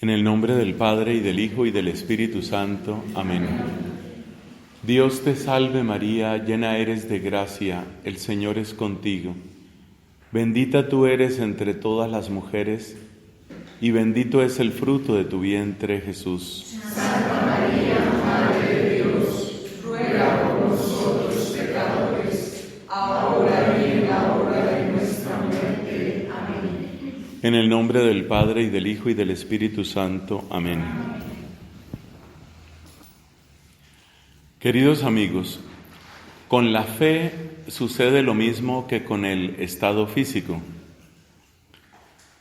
En el nombre del Padre, y del Hijo, y del Espíritu Santo. Amén. Dios te salve María, llena eres de gracia, el Señor es contigo. Bendita tú eres entre todas las mujeres, y bendito es el fruto de tu vientre, Jesús. Santa María, Madre de Dios, ruega por nosotros pecadores, ahora y en la hora de nuestra muerte. Amén. En el nombre del Padre, y del Hijo, y del Espíritu Santo. Amén. Queridos amigos, con la fe sucede lo mismo que con el estado físico.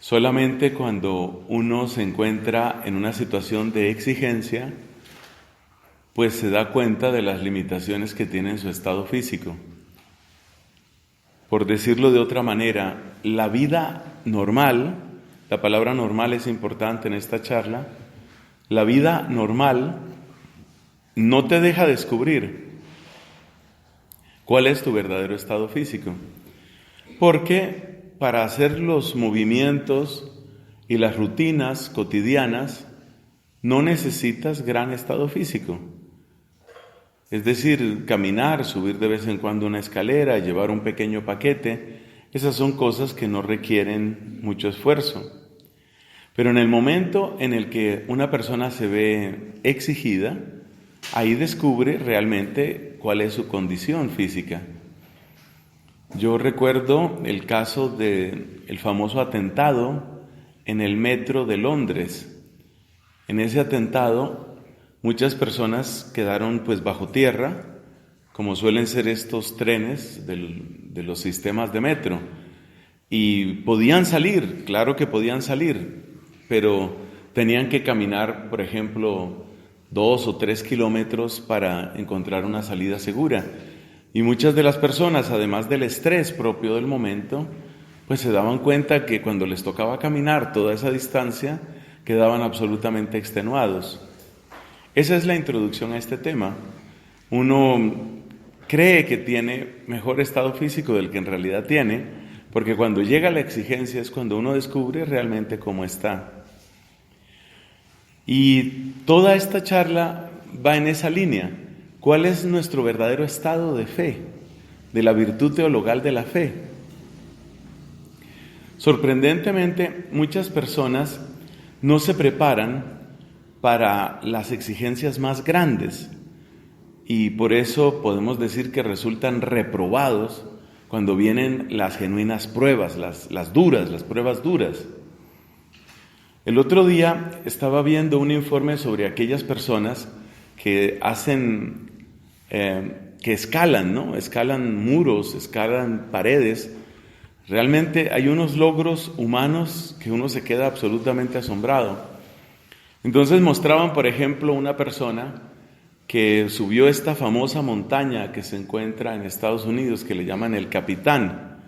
Solamente cuando uno se encuentra en una situación de exigencia, pues se da cuenta de las limitaciones que tiene en su estado físico. Por decirlo de otra manera, la vida normal, la palabra normal es importante en esta charla, la vida normal no te deja descubrir cuál es tu verdadero estado físico. Porque para hacer los movimientos y las rutinas cotidianas no necesitas gran estado físico. Es decir, caminar, subir de vez en cuando una escalera, llevar un pequeño paquete, esas son cosas que no requieren mucho esfuerzo. Pero en el momento en el que una persona se ve exigida, ahí descubre realmente cuál es su condición física. Yo recuerdo el caso del famoso atentado en el metro de Londres. En ese atentado, muchas personas quedaron pues bajo tierra, como suelen ser estos trenes de los sistemas de metro. Y podían salir, claro que podían salir, pero tenían que caminar, por ejemplo, 2 o 3 kilómetros para encontrar una salida segura. Y muchas de las personas, además del estrés propio del momento, pues se daban cuenta que cuando les tocaba caminar toda esa distancia, quedaban absolutamente extenuados. Esa es la introducción a este tema. Uno cree que tiene mejor estado físico del que en realidad tiene, porque cuando llega la exigencia es cuando uno descubre realmente cómo está. Y toda esta charla va en esa línea. ¿Cuál es nuestro verdadero estado de fe, de la virtud teologal de la fe? Sorprendentemente, muchas personas no se preparan para las exigencias más grandes y por eso podemos decir que resultan reprobados cuando vienen las genuinas pruebas, las duras, las pruebas duras. El otro día estaba viendo un informe sobre aquellas personas que hacen, que escalan, ¿no? Escalan muros, escalan paredes. Realmente hay unos logros humanos que uno se queda absolutamente asombrado. Entonces mostraban, por ejemplo, una persona que subió esta famosa montaña que se encuentra en Estados Unidos, que le llaman el Capitán.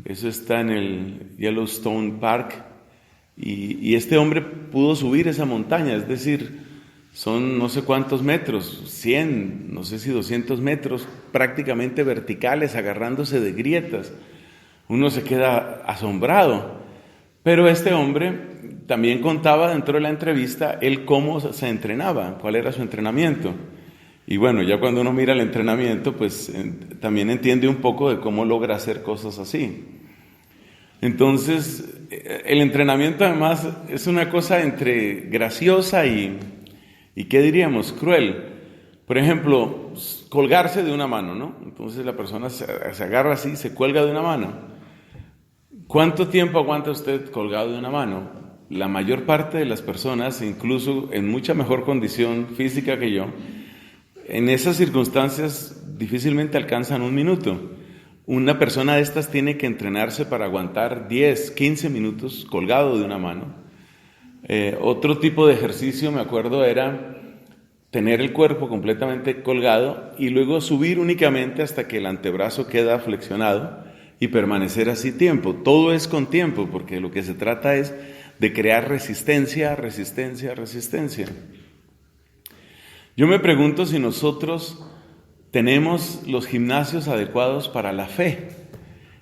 Eso está en el Yellowstone Park. Y este hombre pudo subir esa montaña, es decir, son no sé cuántos metros, 100, no sé si 200 metros, prácticamente verticales, agarrándose de grietas. Uno se queda asombrado. Pero este hombre también contaba dentro de la entrevista él cómo se entrenaba, cuál era su entrenamiento. Y bueno, ya cuando uno mira el entrenamiento, pues también entiende un poco de cómo logra hacer cosas así. Entonces, el entrenamiento además es una cosa entre graciosa y ¿qué diríamos? Cruel. Por ejemplo, colgarse de una mano, ¿no? Entonces la persona se agarra así, se cuelga de una mano. ¿Cuánto tiempo aguanta usted colgado de una mano? La mayor parte de las personas, incluso en mucha mejor condición física que yo, en esas circunstancias difícilmente alcanzan un minuto. Una persona de estas tiene que entrenarse para aguantar 10, 15 minutos colgado de una mano. Otro tipo de ejercicio, me acuerdo, era tener el cuerpo completamente colgado y luego subir únicamente hasta que el antebrazo queda flexionado y permanecer así tiempo. Todo es con tiempo, porque lo que se trata es de crear resistencia, resistencia, resistencia. Yo me pregunto si nosotros tenemos los gimnasios adecuados para la fe.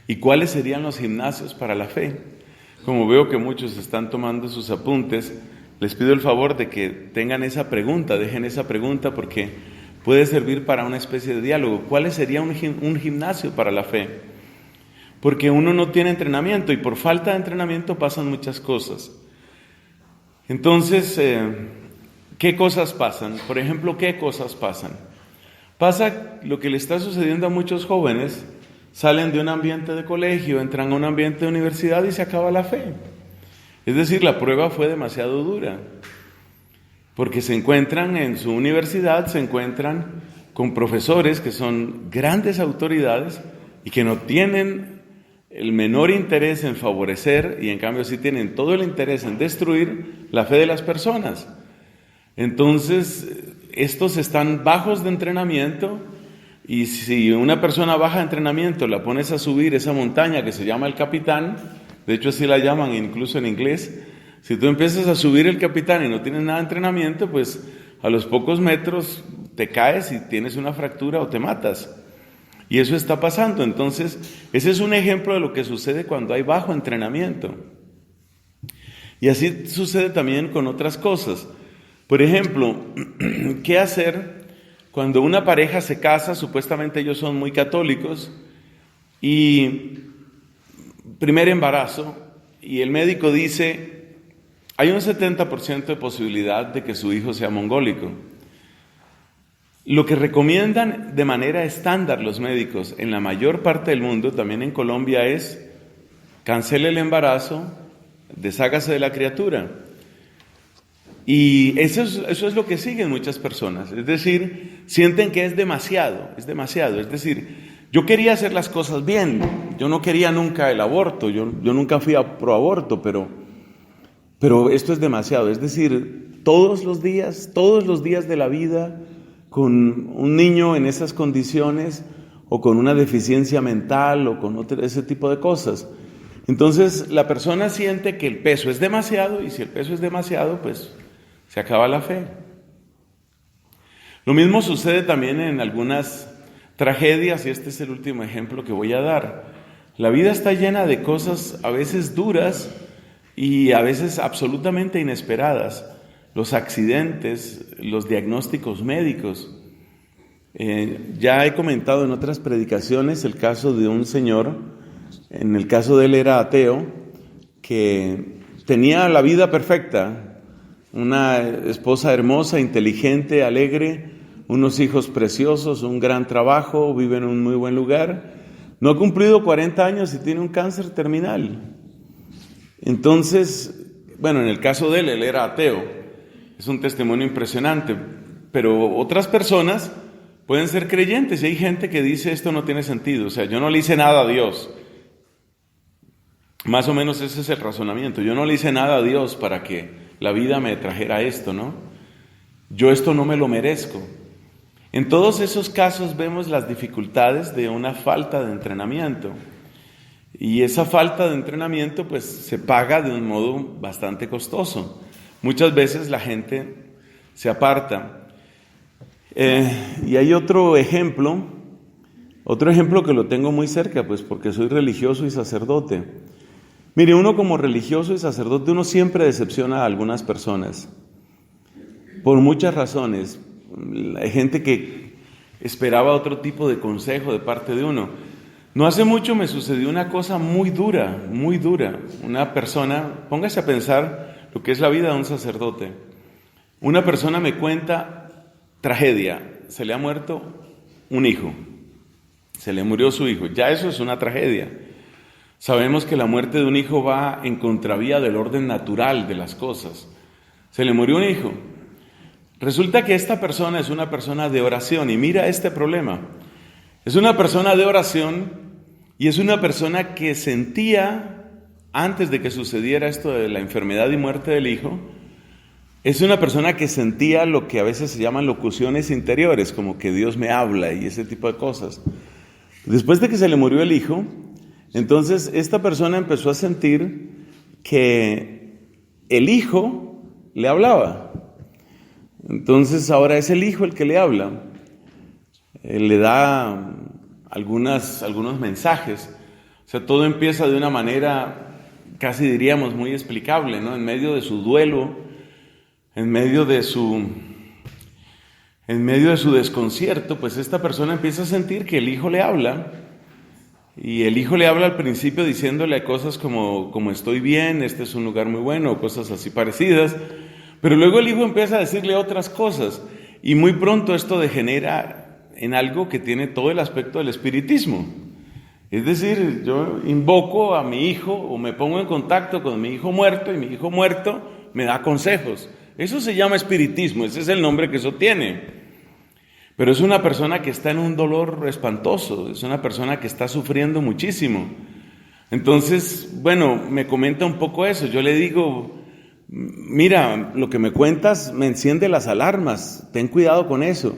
¿Y cuáles serían los gimnasios para la fe? Como veo que muchos están tomando sus apuntes, les pido el favor de que tengan esa pregunta, dejen esa pregunta porque puede servir para una especie de diálogo. ¿Cuál sería un gimnasio para la fe? Porque uno no tiene entrenamiento y por falta de entrenamiento pasan muchas cosas. Entonces, ¿qué cosas pasan? Por ejemplo, ¿qué cosas pasan? Pasa lo que le está sucediendo a muchos jóvenes: salen de un ambiente de colegio, entran a un ambiente de universidad y se acaba la fe. Es decir, la prueba fue demasiado dura, porque se encuentran en su universidad, se encuentran con profesores que son grandes autoridades y que no tienen el menor interés en favorecer, y en cambio sí tienen todo el interés en destruir la fe de las personas. Entonces, estos están bajos de entrenamiento, y si una persona baja de entrenamiento la pones a subir esa montaña que se llama el Capitán, de hecho así la llaman incluso en inglés, si tú empiezas a subir el Capitán y no tienes nada de entrenamiento, pues a los pocos metros te caes y tienes una fractura o te matas. Y eso está pasando. Entonces, ese es un ejemplo de lo que sucede cuando hay bajo entrenamiento. Y así sucede también con otras cosas. Por ejemplo, ¿qué hacer cuando una pareja se casa? Supuestamente ellos son muy católicos y primer embarazo, y el médico dice: hay un 70% de posibilidad de que su hijo sea mongólico. Lo que recomiendan de manera estándar los médicos en la mayor parte del mundo, también en Colombia, es: cancele el embarazo, deshágase de la criatura. Y eso es lo que siguen muchas personas. Es decir, sienten que es demasiado. Es decir, yo quería hacer las cosas bien. Yo no quería nunca el aborto. Yo nunca fui pro aborto, pero esto es demasiado. Es decir, todos los días de la vida, con un niño en esas condiciones, o con una deficiencia mental, o con ese tipo de cosas. Entonces, la persona siente que el peso es demasiado, y si el peso es demasiado, pues se acaba la fe. Lo mismo sucede también en algunas tragedias, y este es el último ejemplo que voy a dar. La vida está llena de cosas a veces duras y a veces absolutamente inesperadas. Los accidentes, los diagnósticos médicos. Ya he comentado en otras predicaciones el caso de un señor, en el caso de él era ateo, que tenía la vida perfecta, una esposa hermosa, inteligente, alegre, unos hijos preciosos, un gran trabajo, vive en un muy buen lugar. No ha cumplido 40 años y tiene un cáncer terminal. Entonces, bueno, en el caso de él era ateo. Es un testimonio impresionante, pero otras personas pueden ser creyentes, y hay gente que dice: esto no tiene sentido, o sea, yo no le hice nada a Dios. Más o menos ese es el razonamiento. Yo no le hice nada a Dios para que la vida me trajera esto, ¿no? Yo esto no me lo merezco. En todos esos casos vemos las dificultades de una falta de entrenamiento. Y esa falta de entrenamiento pues se paga de un modo bastante costoso. Muchas veces la gente se aparta. Y hay otro ejemplo que lo tengo muy cerca, pues porque soy religioso y sacerdote. Mire, uno como religioso y sacerdote, uno siempre decepciona a algunas personas, por muchas razones. Hay gente que esperaba otro tipo de consejo de parte de uno. No hace mucho me sucedió una cosa muy dura. Una persona, póngase a pensar lo que es la vida de un sacerdote. Una persona me cuenta tragedia: se le ha muerto un hijo, se le murió su hijo. Ya eso es una tragedia. Sabemos que la muerte de un hijo va en contravía del orden natural de las cosas. Se le murió un hijo. Resulta que esta persona es una persona de oración, y mira este problema. Es una persona de oración y es una persona que sentía, antes de que sucediera esto de la enfermedad y muerte del hijo, es una persona que sentía lo que a veces se llaman locuciones interiores, como que Dios me habla y ese tipo de cosas. Después de que se le murió el hijo, entonces esta persona empezó a sentir que el hijo le hablaba. Entonces ahora es el hijo el que le habla. Le da algunos mensajes. O sea, todo empieza de una manera, casi diríamos, muy explicable, ¿no? En medio de su duelo, en medio de su desconcierto, pues esta persona empieza a sentir que el hijo le habla, y el hijo le habla al principio diciéndole cosas como estoy bien, este es un lugar muy bueno, o cosas así parecidas, pero luego el hijo empieza a decirle otras cosas, y muy pronto esto degenera en algo que tiene todo el aspecto del espiritismo. Es decir, yo invoco a mi hijo o me pongo en contacto con mi hijo muerto, y mi hijo muerto me da consejos. Eso se llama espiritismo, ese es el nombre que eso tiene. Pero es una persona que está en un dolor espantoso, es una persona que está sufriendo muchísimo. Entonces, bueno, me comenta un poco eso. Yo le digo, mira, lo que me cuentas me enciende las alarmas, ten cuidado con eso.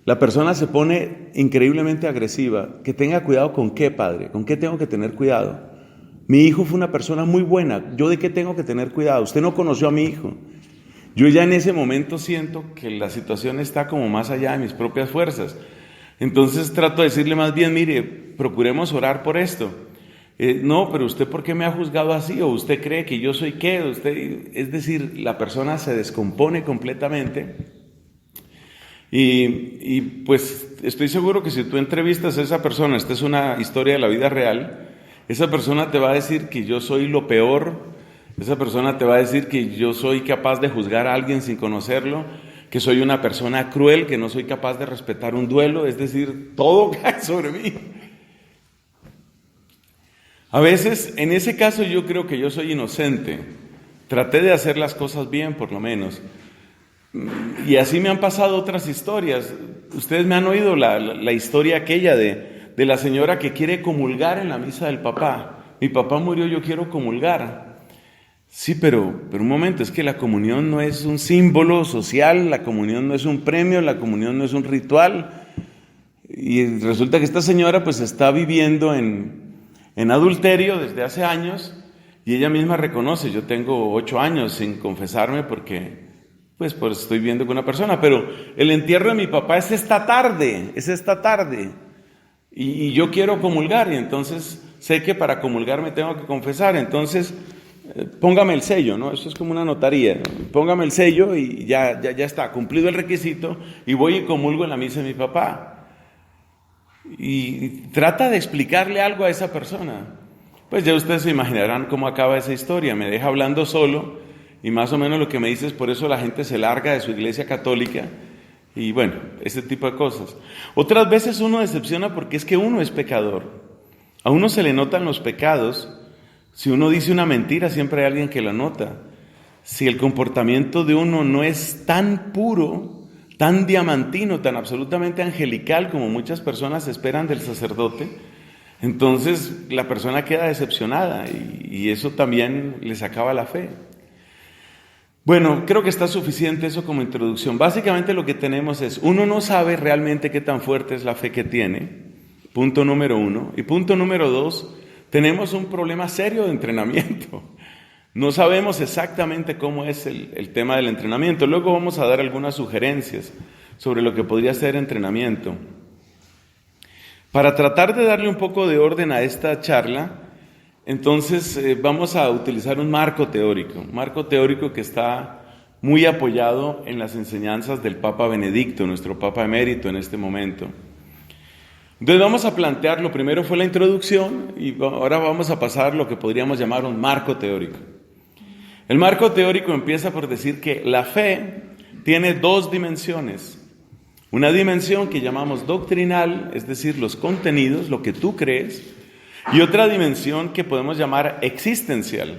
La persona se pone increíblemente agresiva. Que tenga cuidado con qué, padre, con qué tengo que tener cuidado. Mi hijo fue una persona muy buena, ¿yo de qué tengo que tener cuidado? Usted no conoció a mi hijo. Yo ya en ese momento siento que la situación está como más allá de mis propias fuerzas. Entonces trato de decirle más bien, mire, procuremos orar por esto. No, pero usted ¿por qué me ha juzgado así? ¿O usted cree que yo soy qué? Es decir, la persona se descompone completamente. Y pues estoy seguro que si tú entrevistas a esa persona, esta es una historia de la vida real, esa persona te va a decir que yo soy lo peor. Esa persona te va a decir que yo soy capaz de juzgar a alguien sin conocerlo, que soy una persona cruel, que no soy capaz de respetar un duelo, es decir, todo cae sobre mí. A veces, en ese caso yo creo que yo soy inocente. Traté de hacer las cosas bien, por lo menos. Y así me han pasado otras historias. Ustedes me han oído la historia aquella de la señora que quiere comulgar en la misa del papá. Mi papá murió, yo quiero comulgar. Sí, pero un momento, es que la comunión no es un símbolo social, la comunión no es un premio, la comunión no es un ritual. Y resulta que esta señora pues está viviendo en adulterio desde hace años, y ella misma reconoce, yo tengo 8 años sin confesarme porque pues estoy viviendo con una persona, pero el entierro de mi papá es esta tarde, y yo quiero comulgar, y entonces sé que para comulgar me tengo que confesar, entonces póngame el sello, ¿no? Eso es como una notaría, póngame el sello y ya está, cumplido el requisito, y voy y comulgo en la misa de mi papá. Y trata de explicarle algo a esa persona. Pues ya ustedes se imaginarán cómo acaba esa historia, me deja hablando solo, y más o menos lo que me dice es por eso la gente se larga de su iglesia católica, y bueno, ese tipo de cosas. Otras veces uno decepciona porque es que uno es pecador, a uno se le notan los pecados. Si uno dice una mentira, siempre hay alguien que la nota. Si el comportamiento de uno no es tan puro, tan diamantino, tan absolutamente angelical como muchas personas esperan del sacerdote, entonces la persona queda decepcionada y eso también les acaba la fe. Bueno, creo que está suficiente eso como introducción. Básicamente lo que tenemos es, uno no sabe realmente qué tan fuerte es la fe que tiene, punto número 1. Y punto número 2, tenemos un problema serio de entrenamiento. No sabemos exactamente cómo es el tema del entrenamiento. Luego vamos a dar algunas sugerencias sobre lo que podría ser entrenamiento. Para tratar de darle un poco de orden a esta charla, entonces vamos a utilizar un marco teórico que está muy apoyado en las enseñanzas del Papa Benedicto, nuestro Papa emérito en este momento. Entonces vamos a plantear, lo primero fue la introducción y ahora vamos a pasar lo que podríamos llamar un marco teórico. El marco teórico empieza por decir que la fe tiene 2 dimensiones. Una dimensión que llamamos doctrinal, es decir, los contenidos, lo que tú crees, y otra dimensión que podemos llamar existencial.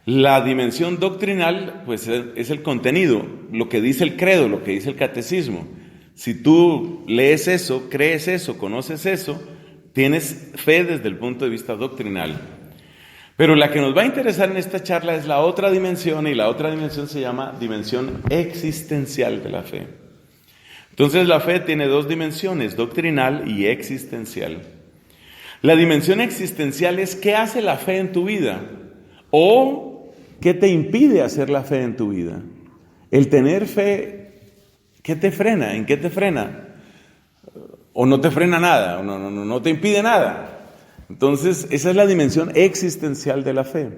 La dimensión doctrinal, pues es el contenido, lo que dice el credo, lo que dice el catecismo. Si tú lees eso, crees eso, conoces eso, tienes fe desde el punto de vista doctrinal. Pero la que nos va a interesar en esta charla es la otra dimensión, y la otra dimensión se llama dimensión existencial de la fe. Entonces la fe tiene 2 dimensiones, doctrinal y existencial. La dimensión existencial es qué hace la fe en tu vida o qué te impide hacer la fe en tu vida. El tener fe, ¿qué te frena? ¿En qué te frena? O no te frena nada, o no te impide nada. Entonces, esa es la dimensión existencial de la fe.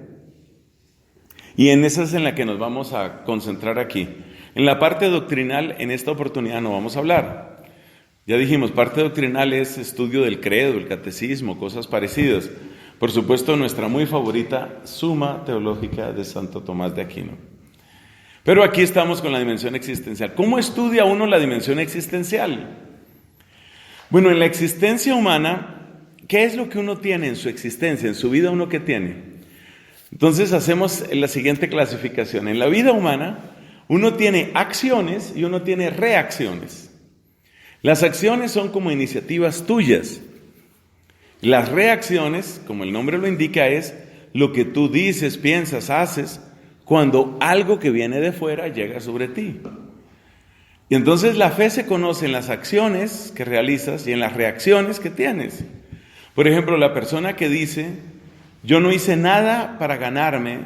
Y en esa es en la que nos vamos a concentrar aquí. En la parte doctrinal, en esta oportunidad no vamos a hablar. Ya dijimos, parte doctrinal es estudio del credo, el catecismo, cosas parecidas. Por supuesto, nuestra muy favorita, Suma Teológica de Santo Tomás de Aquino. Pero aquí estamos con la dimensión existencial. ¿Cómo estudia uno la dimensión existencial? Bueno, en la existencia humana, ¿qué es lo que uno tiene en su existencia, en su vida uno qué tiene? Entonces hacemos la siguiente clasificación. En la vida humana, uno tiene acciones y uno tiene reacciones. Las acciones son como iniciativas tuyas. Las reacciones, como el nombre lo indica, es lo que tú dices, piensas, haces, cuando algo que viene de fuera llega sobre ti. Y entonces la fe se conoce en las acciones que realizas y en las reacciones que tienes. Por ejemplo, la persona que dice, yo no hice nada para ganarme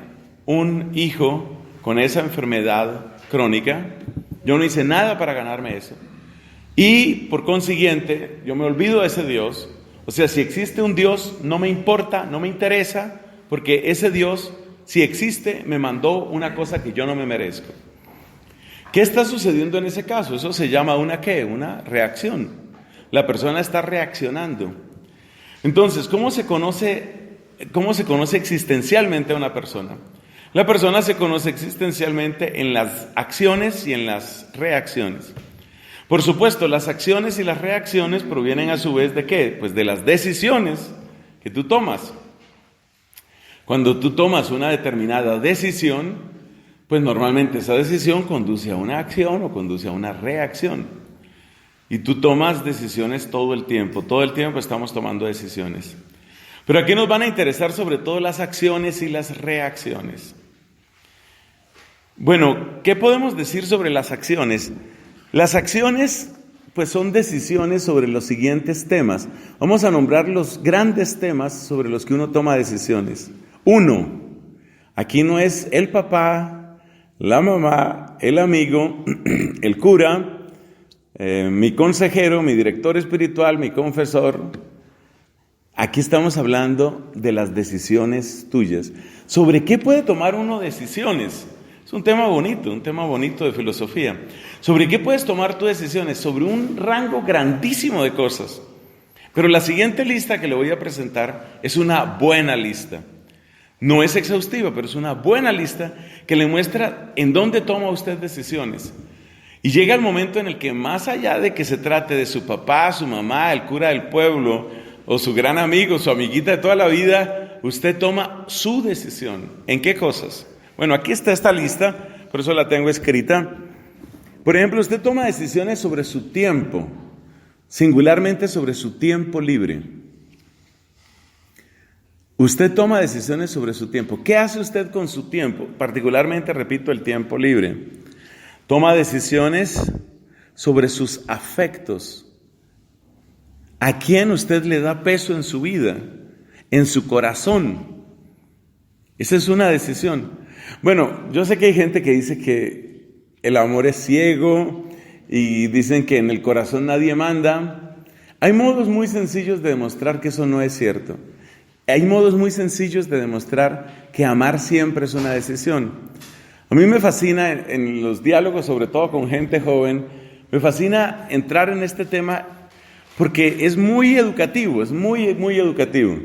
un hijo con esa enfermedad crónica, yo no hice nada para ganarme eso. Y por consiguiente, yo me olvido de ese Dios. O sea, si existe un Dios, no me importa, no me interesa, porque ese Dios, si existe, me mandó una cosa que yo no me merezco. ¿Qué está sucediendo en ese caso? Eso se llama una ¿qué? Una reacción. La persona está reaccionando. Entonces, ¿cómo se conoce existencialmente a una persona? La persona se conoce existencialmente en las acciones y en las reacciones. Por supuesto, las acciones y las reacciones provienen a su vez ¿de qué? Pues de las decisiones que tú tomas. Cuando tú tomas una determinada decisión, pues normalmente esa decisión conduce a una acción o conduce a una reacción. Y tú tomas decisiones todo el tiempo estamos tomando decisiones. Pero aquí nos van a interesar sobre todo las acciones y las reacciones. Bueno, ¿qué podemos decir sobre las acciones? Las acciones, pues son decisiones sobre los siguientes temas. Vamos a nombrar los grandes temas sobre los que uno toma decisiones. 1, aquí no es el papá, la mamá, el amigo, el cura, mi consejero, mi director espiritual, mi confesor. Aquí estamos hablando de las decisiones tuyas. ¿Sobre qué puede tomar uno decisiones? Es un tema bonito de filosofía. ¿Sobre qué puedes tomar tus decisiones? Sobre un rango grandísimo de cosas. Pero la siguiente lista que le voy a presentar es una buena lista. No es exhaustiva, pero es una buena lista que le muestra en dónde toma usted decisiones. Y llega el momento en el que más allá de que se trate de su papá, su mamá, el cura del pueblo, o su gran amigo, su amiguita de toda la vida, usted toma su decisión. ¿En qué cosas? Bueno, aquí está esta lista, por eso la tengo escrita. Por ejemplo, usted toma decisiones sobre su tiempo, singularmente sobre su tiempo libre. Usted toma decisiones sobre su tiempo. ¿Qué hace usted con su tiempo? Particularmente, repito, el tiempo libre. Toma decisiones sobre sus afectos. ¿A quién usted le da peso en su vida? En su corazón. Esa es una decisión. Bueno, yo sé que hay gente que dice que el amor es ciego y dicen que en el corazón nadie manda. Hay modos muy sencillos de demostrar que eso no es cierto. Hay modos muy sencillos de demostrar que amar siempre es una decisión. A mí me fascina en los diálogos, sobre todo con gente joven, me fascina entrar en este tema porque es muy educativo, es muy educativo.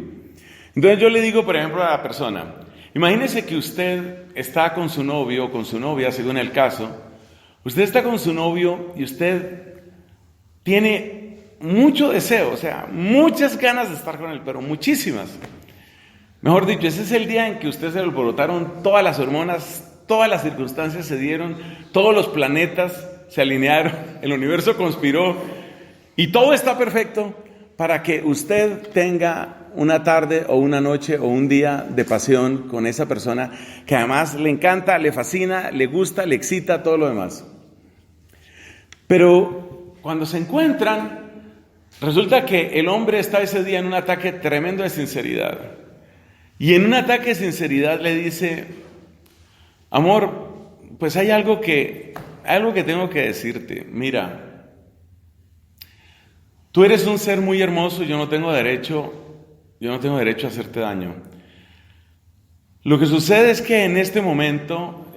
Entonces yo le digo, por ejemplo, a la persona, imagínese que usted está con su novio o con su novia, según el caso. Usted está con su novio y usted tiene mucho deseo, o sea, muchas ganas de estar con él, pero muchísimas. Mejor dicho, ese es el día en que usted se le alborotaron todas las hormonas, todas las circunstancias se dieron, todos los planetas se alinearon, el universo conspiró y todo está perfecto para que usted tenga una tarde o una noche o un día de pasión con esa persona que además le encanta, le fascina, le gusta, le excita, todo lo demás. Pero cuando se encuentran, resulta que el hombre está ese día en un ataque tremendo de sinceridad. Y en un ataque de sinceridad le dice, amor, pues hay algo que tengo que decirte. Mira, tú eres un ser muy hermoso y yo no tengo derecho a hacerte daño. Lo que sucede es que en este momento,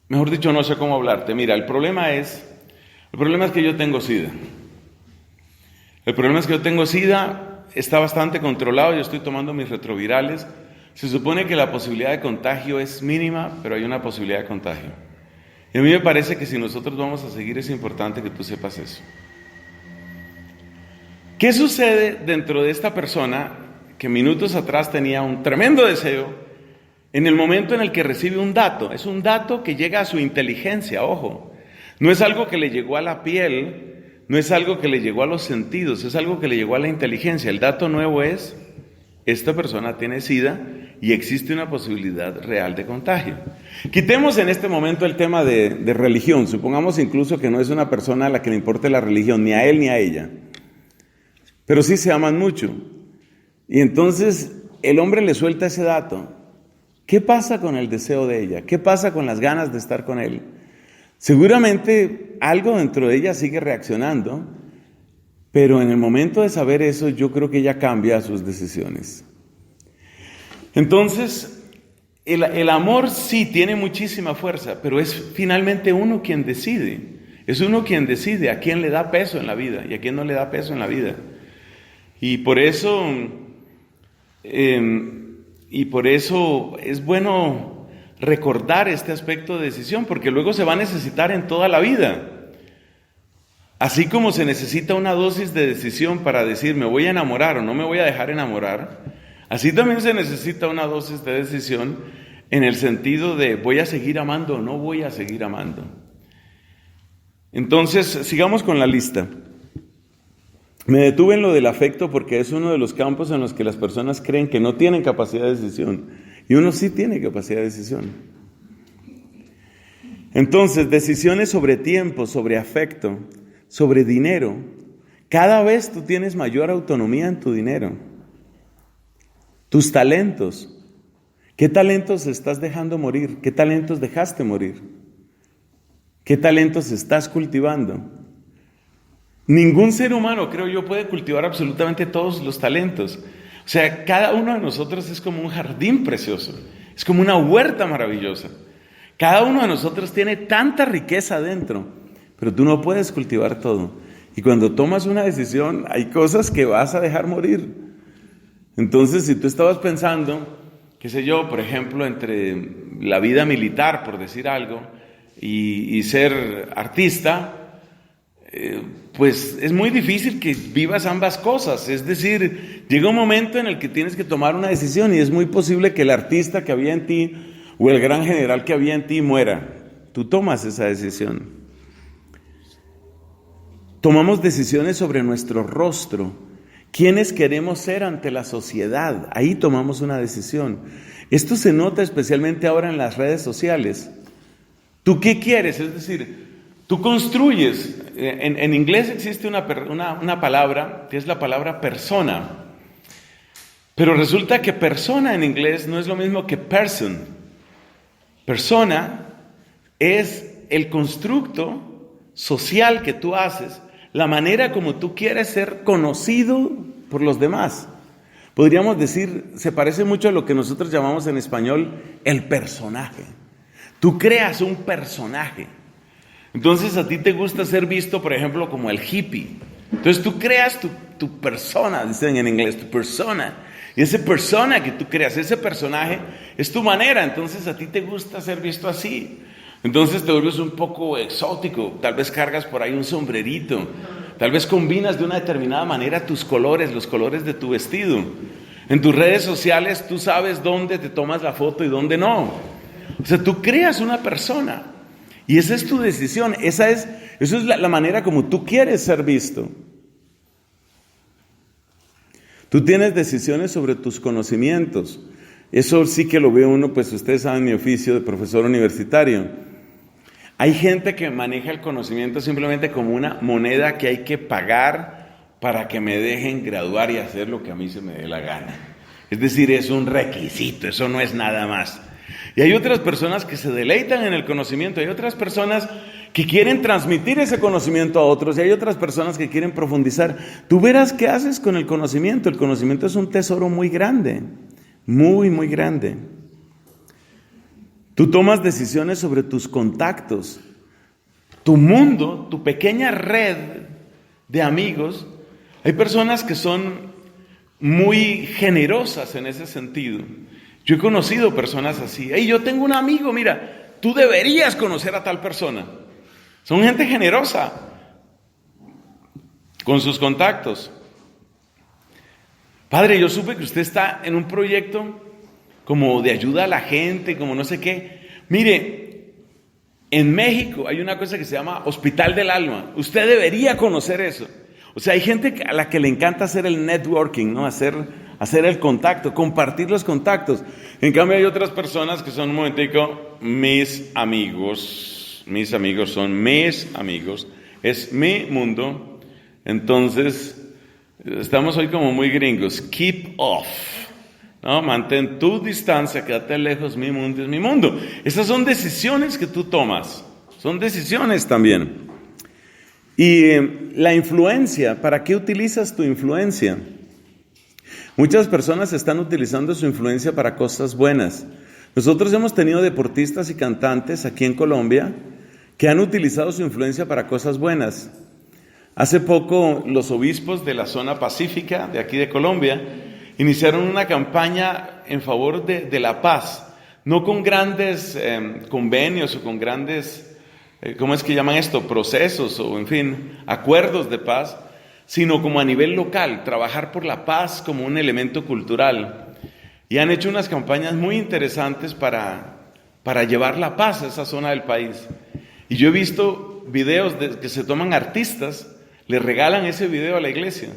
mejor dicho, no sé cómo hablarte. Mira, el problema es que yo tengo SIDA. El problema es que yo tengo SIDA, está bastante controlado, yo estoy tomando mis retrovirales. Se supone que la posibilidad de contagio es mínima, pero hay una posibilidad de contagio. Y a mí me parece que si nosotros vamos a seguir, es importante que tú sepas eso. ¿Qué sucede dentro de esta persona que minutos atrás tenía un tremendo deseo en el momento en el que recibe un dato? Es un dato que llega a su inteligencia, ojo. No es algo que le llegó a la piel, no es algo que le llegó a los sentidos, es algo que le llegó a la inteligencia. El dato nuevo es, esta persona tiene SIDA y existe una posibilidad real de contagio. Quitemos en este momento el tema de religión. Supongamos incluso que no es una persona a la que le importe la religión, ni a él ni a ella. Pero sí se aman mucho. Y entonces el hombre le suelta ese dato. ¿Qué pasa con el deseo de ella? ¿Qué pasa con las ganas de estar con él? Seguramente algo dentro de ella sigue reaccionando, pero en el momento de saber eso, yo creo que ella cambia sus decisiones. Entonces, el amor sí tiene muchísima fuerza, pero es finalmente uno quien decide. Es uno quien decide a quién le da peso en la vida y a quién no le da peso en la vida. Y por eso es bueno recordar este aspecto de decisión, porque luego se va a necesitar en toda la vida. Así como se necesita una dosis de decisión para decir me voy a enamorar o no me voy a dejar enamorar, así también se necesita una dosis de decisión en el sentido de voy a seguir amando o no voy a seguir amando. Entonces, sigamos con la lista. Me detuve en lo del afecto porque es uno de los campos en los que las personas creen que no tienen capacidad de decisión. Y uno sí tiene capacidad de decisión. Entonces, decisiones sobre tiempo, sobre afecto, sobre dinero. Cada vez tú tienes mayor autonomía en tu dinero. Tus talentos. ¿Qué talentos estás dejando morir? ¿Qué talentos dejaste morir? ¿Qué talentos estás cultivando? Ningún ser humano, creo yo, puede cultivar absolutamente todos los talentos. O sea, cada uno de nosotros es como un jardín precioso, es como una huerta maravillosa. Cada uno de nosotros tiene tanta riqueza dentro, pero tú no puedes cultivar todo. Y cuando tomas una decisión, hay cosas que vas a dejar morir. Entonces, si tú estabas pensando, qué sé yo, por ejemplo, entre la vida militar, por decir algo, y ser artista, pues es muy difícil que vivas ambas cosas. Es decir, llega un momento en el que tienes que tomar una decisión y es muy posible que el artista que había en ti o el gran general que había en ti muera. Tú tomas esa decisión. Tomamos decisiones sobre nuestro rostro. ¿Quiénes queremos ser ante la sociedad? Ahí tomamos una decisión. Esto se nota especialmente ahora en las redes sociales. ¿Tú qué quieres? Es decir, tú construyes. En inglés existe una palabra que es la palabra persona. Pero resulta que persona en inglés no es lo mismo que person. Persona es el constructo social que tú haces, la manera como tú quieres ser conocido por los demás. Podríamos decir, se parece mucho a lo que nosotros llamamos en español el personaje. Tú creas un personaje. Entonces a ti te gusta ser visto, por ejemplo, como el hippie. Entonces tú creas tu persona, dicen en inglés, tu persona. Y esa persona que tú creas, ese personaje, es tu manera. Entonces a ti te gusta ser visto así. Entonces te vuelves un poco exótico. Tal vez cargas por ahí un sombrerito. Tal vez combinas de una determinada manera tus colores, los colores de tu vestido. En tus redes sociales tú sabes dónde te tomas la foto y dónde no. O sea, tú creas una persona. Y esa es tu decisión, eso es la manera como tú quieres ser visto. Tú tienes decisiones sobre tus conocimientos. Eso sí que lo ve uno, pues ustedes saben mi oficio de profesor universitario. Hay gente que maneja el conocimiento simplemente como una moneda que hay que pagar para que me dejen graduar y hacer lo que a mí se me dé la gana. Es decir, es un requisito, eso no es nada más. Y hay otras personas que se deleitan en el conocimiento, hay otras personas que quieren transmitir ese conocimiento a otros y hay otras personas que quieren profundizar. Tú verás qué haces con el conocimiento. El conocimiento es un tesoro muy grande, muy, muy grande. Tú tomas decisiones sobre tus contactos. Tu mundo, tu pequeña red de amigos, hay personas que son muy generosas en ese sentido. Yo he conocido personas así. Hey, yo tengo un amigo, mira, tú deberías conocer a tal persona. Son gente generosa con sus contactos. Padre, yo supe que usted está en un proyecto como de ayuda a la gente, como no sé qué. Mire, en México hay una cosa que se llama Hospital del Alma. Usted debería conocer eso. O sea, hay gente a la que le encanta hacer el networking, ¿no? Hacer el contacto, compartir los contactos. En cambio hay otras personas que son un momentico, mis amigos son mis amigos, es mi mundo. Entonces, estamos hoy como muy gringos, keep off, ¿no? Mantén tu distancia, quédate lejos, mi mundo es mi mundo. Esas son decisiones que tú tomas, son decisiones también. Y la influencia, ¿para qué utilizas tu influencia? Muchas personas están utilizando su influencia para cosas buenas. Nosotros hemos tenido deportistas y cantantes aquí en Colombia que han utilizado su influencia para cosas buenas. Hace poco los obispos de la zona pacífica de aquí de Colombia iniciaron una campaña en favor de la paz, no con grandes convenios o con grandes, ¿cómo es que llaman esto? Procesos o en fin, acuerdos de paz, sino como a nivel local, trabajar por la paz como un elemento cultural. Y han hecho unas campañas muy interesantes para llevar la paz a esa zona del país. Y yo he visto videos que se toman artistas, le regalan ese video a la iglesia.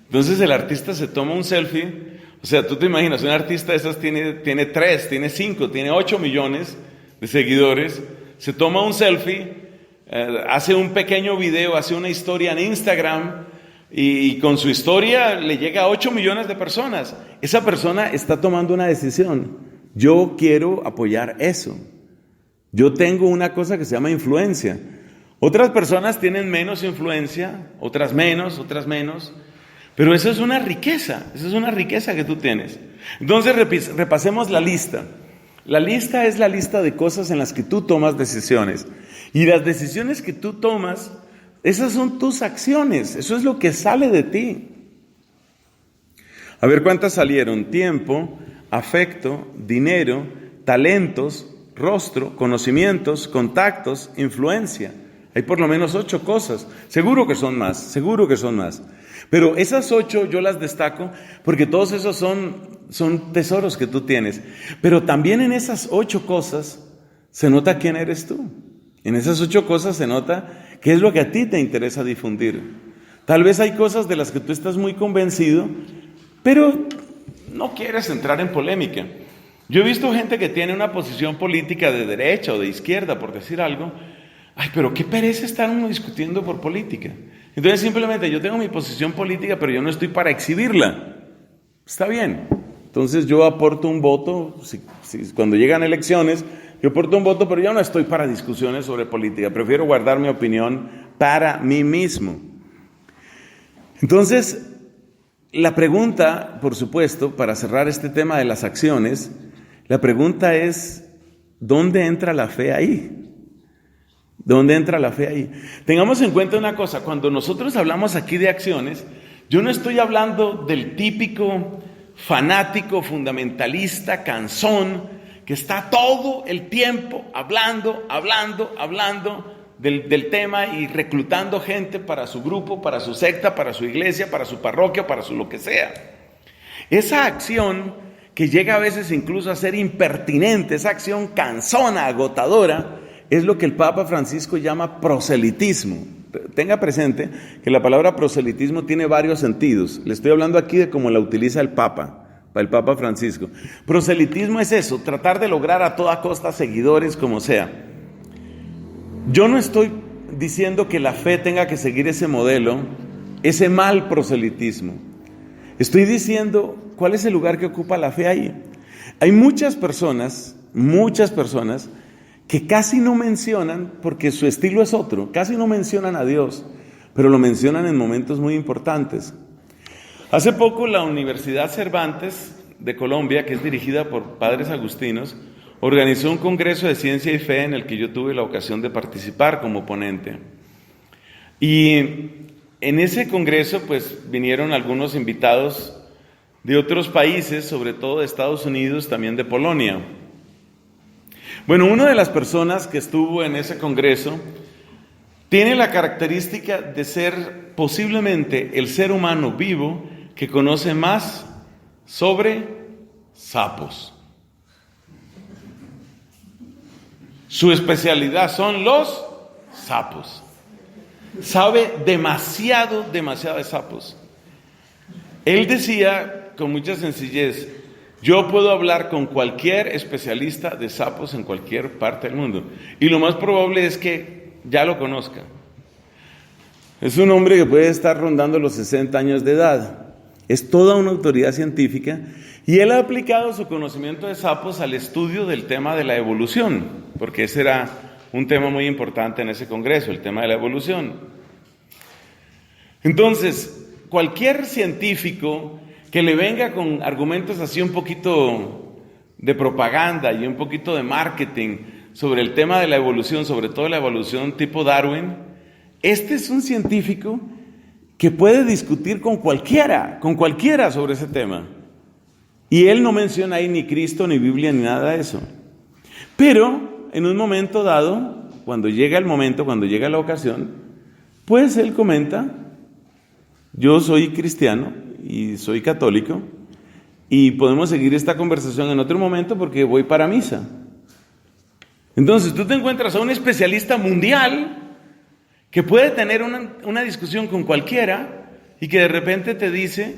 Entonces el artista se toma un selfie, o sea, tú te imaginas, un artista de esas tiene 3, tiene 5, tiene 8 millones de seguidores, se toma un selfie, hace un pequeño video, hace una historia en Instagram y con su historia le llega a 8 millones de personas. Esa persona está tomando una decisión. Yo quiero apoyar eso. Yo tengo una cosa que se llama influencia. Otras personas tienen menos influencia, otras menos, pero eso es una riqueza que tú tienes. Entonces repasemos la lista. La lista es la lista de cosas en las que tú tomas decisiones. Y las decisiones que tú tomas, esas son tus acciones, eso es lo que sale de ti. A ver cuántas salieron: tiempo, afecto, dinero, talentos, rostro, conocimientos, contactos, influencia. Hay por lo menos 8 cosas. Seguro que son más. Pero esas 8 yo las destaco porque todos esos son tesoros que tú tienes. Pero también en esas 8 cosas se nota quién eres tú. En esas 8 cosas se nota qué es lo que a ti te interesa difundir. Tal vez hay cosas de las que tú estás muy convencido, pero no quieres entrar en polémica. Yo he visto gente que tiene una posición política de derecha o de izquierda, por decir algo. Ay, pero qué pereza estar uno discutiendo por política. Entonces simplemente yo tengo mi posición política, pero yo no estoy para exhibirla. Está bien. Entonces yo aporto un voto, cuando llegan elecciones, yo aporto un voto, pero yo no estoy para discusiones sobre política. Prefiero guardar mi opinión para mí mismo. Entonces, la pregunta, por supuesto, para cerrar este tema de las acciones, la pregunta es, ¿dónde entra la fe ahí? ¿Dónde entra la fe ahí? Tengamos en cuenta una cosa, cuando nosotros hablamos aquí de acciones, yo no estoy hablando del típico fanático, fundamentalista, cansón, que está todo el tiempo hablando del tema y reclutando gente para su grupo, para su secta, para su iglesia, para su parroquia, para su lo que sea. Esa acción que llega a veces incluso a ser impertinente, esa acción cansona, agotadora, es lo que el Papa Francisco llama proselitismo. Tenga presente que la palabra proselitismo tiene varios sentidos. Le estoy hablando aquí de cómo la utiliza el Papa Francisco. Proselitismo es eso, tratar de lograr a toda costa seguidores como sea. Yo no estoy diciendo que la fe tenga que seguir ese modelo, ese mal proselitismo. Estoy diciendo cuál es el lugar que ocupa la fe ahí. Hay muchas personas que casi no mencionan, porque su estilo es otro, casi no mencionan a Dios, pero lo mencionan en momentos muy importantes. Hace poco la Universidad Cervantes de Colombia, que es dirigida por padres agustinos, organizó un congreso de ciencia y fe en el que yo tuve la ocasión de participar como ponente. Y en ese congreso pues vinieron algunos invitados de otros países, sobre todo de Estados Unidos, también de Polonia. Bueno, una de las personas que estuvo en ese congreso tiene la característica de ser posiblemente el ser humano vivo que conoce más sobre sapos. Su especialidad son los sapos. Sabe demasiado de sapos. Él decía con mucha sencillez: yo puedo hablar con cualquier especialista de sapos en cualquier parte del mundo, y lo más probable es que ya lo conozca. Es un hombre que puede estar rondando los 60 años de edad. Es toda una autoridad científica, y él ha aplicado su conocimiento de sapos al estudio del tema de la evolución, porque ese era un tema muy importante en ese congreso, el tema de la evolución. Entonces, cualquier científico que le venga con argumentos así un poquito de propaganda y un poquito de marketing sobre el tema de la evolución, sobre todo la evolución tipo Darwin, este es un científico que puede discutir con cualquiera sobre ese tema. Y él no menciona ahí ni Cristo, ni Biblia, ni nada de eso. Pero en un momento dado, cuando llega el momento, cuando llega la ocasión, pues él comenta: yo soy cristiano y soy católico, y podemos seguir esta conversación en otro momento porque voy para misa. Entonces tú te encuentras a un especialista mundial que puede tener una discusión con cualquiera y que de repente te dice: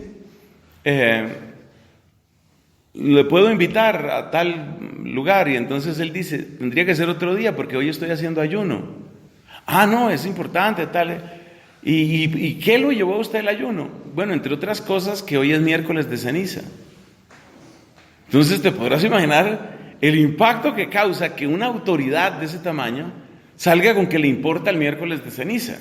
le puedo invitar a tal lugar, y entonces él dice: tendría que ser otro día porque hoy estoy haciendo ayuno. Ah, no, es importante, tal. ¿Y qué lo llevó a usted el ayuno? Bueno, entre otras cosas, que hoy es miércoles de ceniza. Entonces te podrás imaginar el impacto que causa que una autoridad de ese tamaño salga con que le importa el miércoles de ceniza.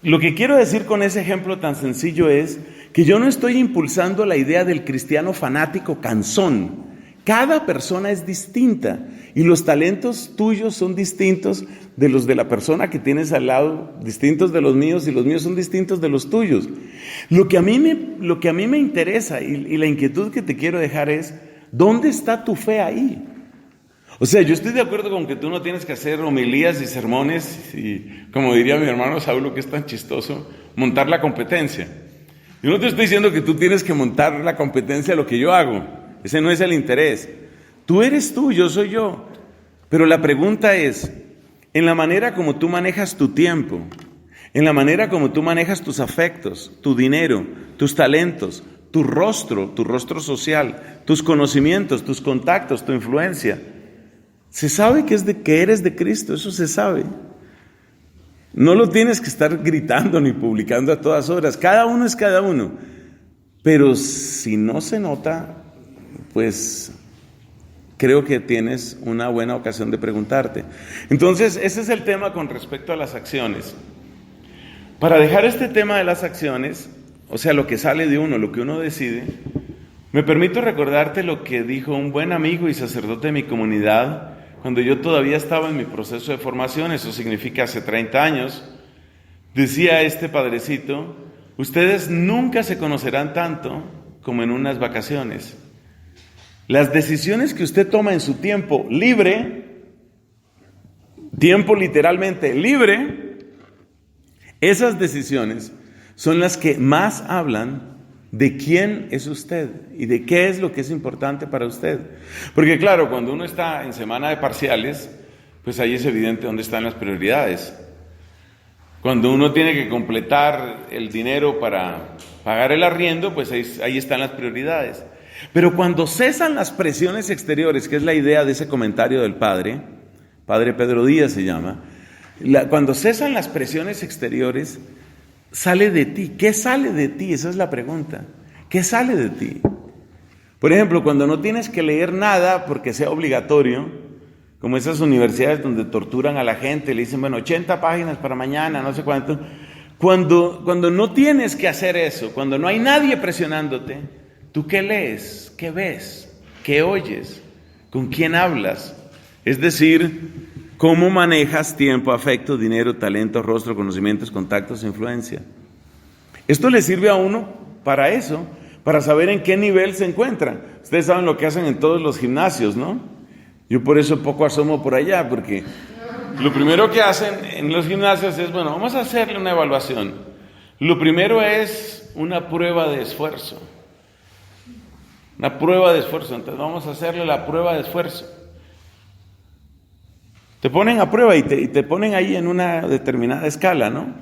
Lo que quiero decir con ese ejemplo tan sencillo es que yo no estoy impulsando la idea del cristiano fanático cansón. Cada persona es distinta y los talentos tuyos son distintos de los de la persona que tienes al lado, distintos de los míos, y los míos son distintos de los tuyos. Lo que a mí me interesa y la inquietud que te quiero dejar es: ¿dónde está tu fe ahí? O sea, yo estoy de acuerdo con que tú no tienes que hacer homilías y sermones y, como diría mi hermano Saulo, que es tan chistoso, montar la competencia. Yo no te estoy diciendo que tú tienes que montar la competencia de lo que yo hago. Ese no es el interés. Tú eres tú, yo soy yo. Pero la pregunta es: en la manera como tú manejas tu tiempo, en la manera como tú manejas tus afectos, tu dinero, tus talentos, tu rostro social, tus conocimientos, tus contactos, tu influencia, se sabe que eres de Cristo, eso se sabe. No lo tienes que estar gritando ni publicando a todas horas. Cada uno es cada uno. Pero si no se nota, pues creo que tienes una buena ocasión de preguntarte. Entonces, ese es el tema con respecto a las acciones. Para dejar este tema de las acciones, o sea, lo que sale de uno, lo que uno decide, me permito recordarte lo que dijo un buen amigo y sacerdote de mi comunidad cuando yo todavía estaba en mi proceso de formación, eso significa hace 30 años. Decía este padrecito: ustedes nunca se conocerán tanto como en unas vacaciones. Las decisiones que usted toma en su tiempo libre, tiempo literalmente libre, esas decisiones son las que más hablan de quién es usted y de qué es lo que es importante para usted. Porque claro, cuando uno está en semana de parciales, pues ahí es evidente dónde están las prioridades. Cuando uno tiene que completar el dinero para pagar el arriendo, pues ahí están las prioridades. Pero cuando cesan las presiones exteriores, que es la idea de ese comentario del padre Pedro Díaz se llama, cuando cesan las presiones exteriores, sale de ti. ¿Qué sale de ti? Esa es la pregunta. ¿Qué sale de ti? Por ejemplo, cuando no tienes que leer nada porque sea obligatorio, como esas universidades donde torturan a la gente, le dicen, 80 páginas para mañana, no sé cuánto. Cuando no tienes que hacer eso, cuando no hay nadie presionándote, ¿Tú qué lees? ¿Qué ves? ¿Qué oyes? ¿Con quién hablas? Es decir, ¿cómo manejas tiempo, afecto, dinero, talento, rostro, conocimientos, contactos, influencia? Esto le sirve a uno para eso, para saber en qué nivel se encuentra. Ustedes saben lo que hacen en todos los gimnasios, ¿no? Yo por eso poco asomo por allá, porque lo primero que hacen en los gimnasios es, bueno, vamos a hacerle una evaluación. Lo primero es una prueba de esfuerzo. Una prueba de esfuerzo. Entonces vamos a hacerle la prueba de esfuerzo. Te ponen a prueba y te ponen ahí en una determinada escala, ¿no?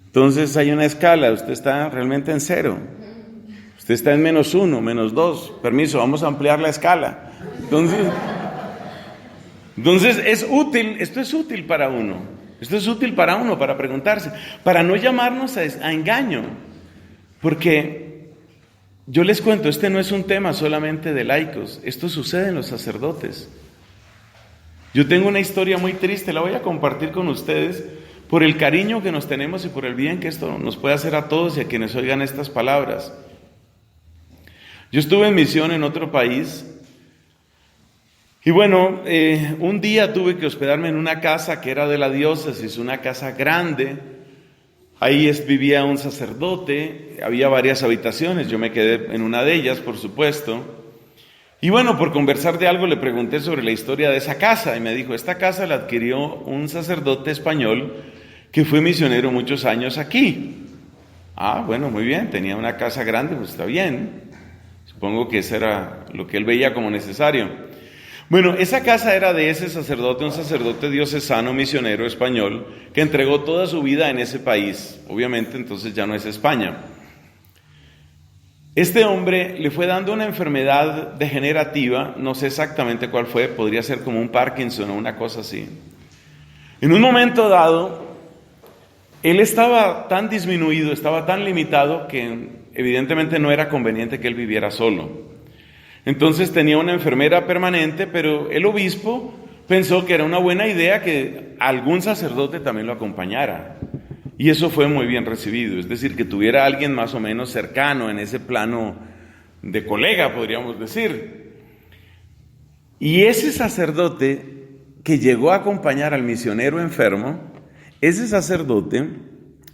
Entonces hay una escala, usted está realmente en 0. Usted está en -1, -2. Permiso, vamos a ampliar la escala. Entonces es útil, esto es útil para uno. Esto es útil para uno, para preguntarse, para no llamarnos a engaño. Porque yo les cuento, este no es un tema solamente de laicos, esto sucede en los sacerdotes. Yo tengo una historia muy triste, la voy a compartir con ustedes por el cariño que nos tenemos y por el bien que esto nos puede hacer a todos y a quienes oigan estas palabras. Yo estuve en misión en otro país y bueno, un día tuve que hospedarme en una casa que era de la diócesis, una casa grande. Ahí vivía un sacerdote, había varias habitaciones, yo me quedé en una de ellas, por supuesto. Y bueno, por conversar de algo le pregunté sobre la historia de esa casa y me dijo, esta casa la adquirió un sacerdote español que fue misionero muchos años aquí. Ah, bueno, muy bien, tenía una casa grande, pues está bien. Supongo que eso era lo que él veía como necesario. Bueno, esa casa era de ese sacerdote, un sacerdote diocesano, misionero español, que entregó toda su vida en ese país. Obviamente, entonces ya no es España. Este hombre le fue dando una enfermedad degenerativa, no sé exactamente cuál fue, podría ser como un Parkinson o una cosa así. En un momento dado, él estaba tan disminuido, estaba tan limitado que evidentemente no era conveniente que él viviera solo. Entonces tenía una enfermera permanente, pero el obispo pensó que era una buena idea que algún sacerdote también lo acompañara. Y eso fue muy bien recibido, es decir, que tuviera alguien más o menos cercano en ese plano de colega, podríamos decir. Y ese sacerdote que llegó a acompañar al misionero enfermo, ese sacerdote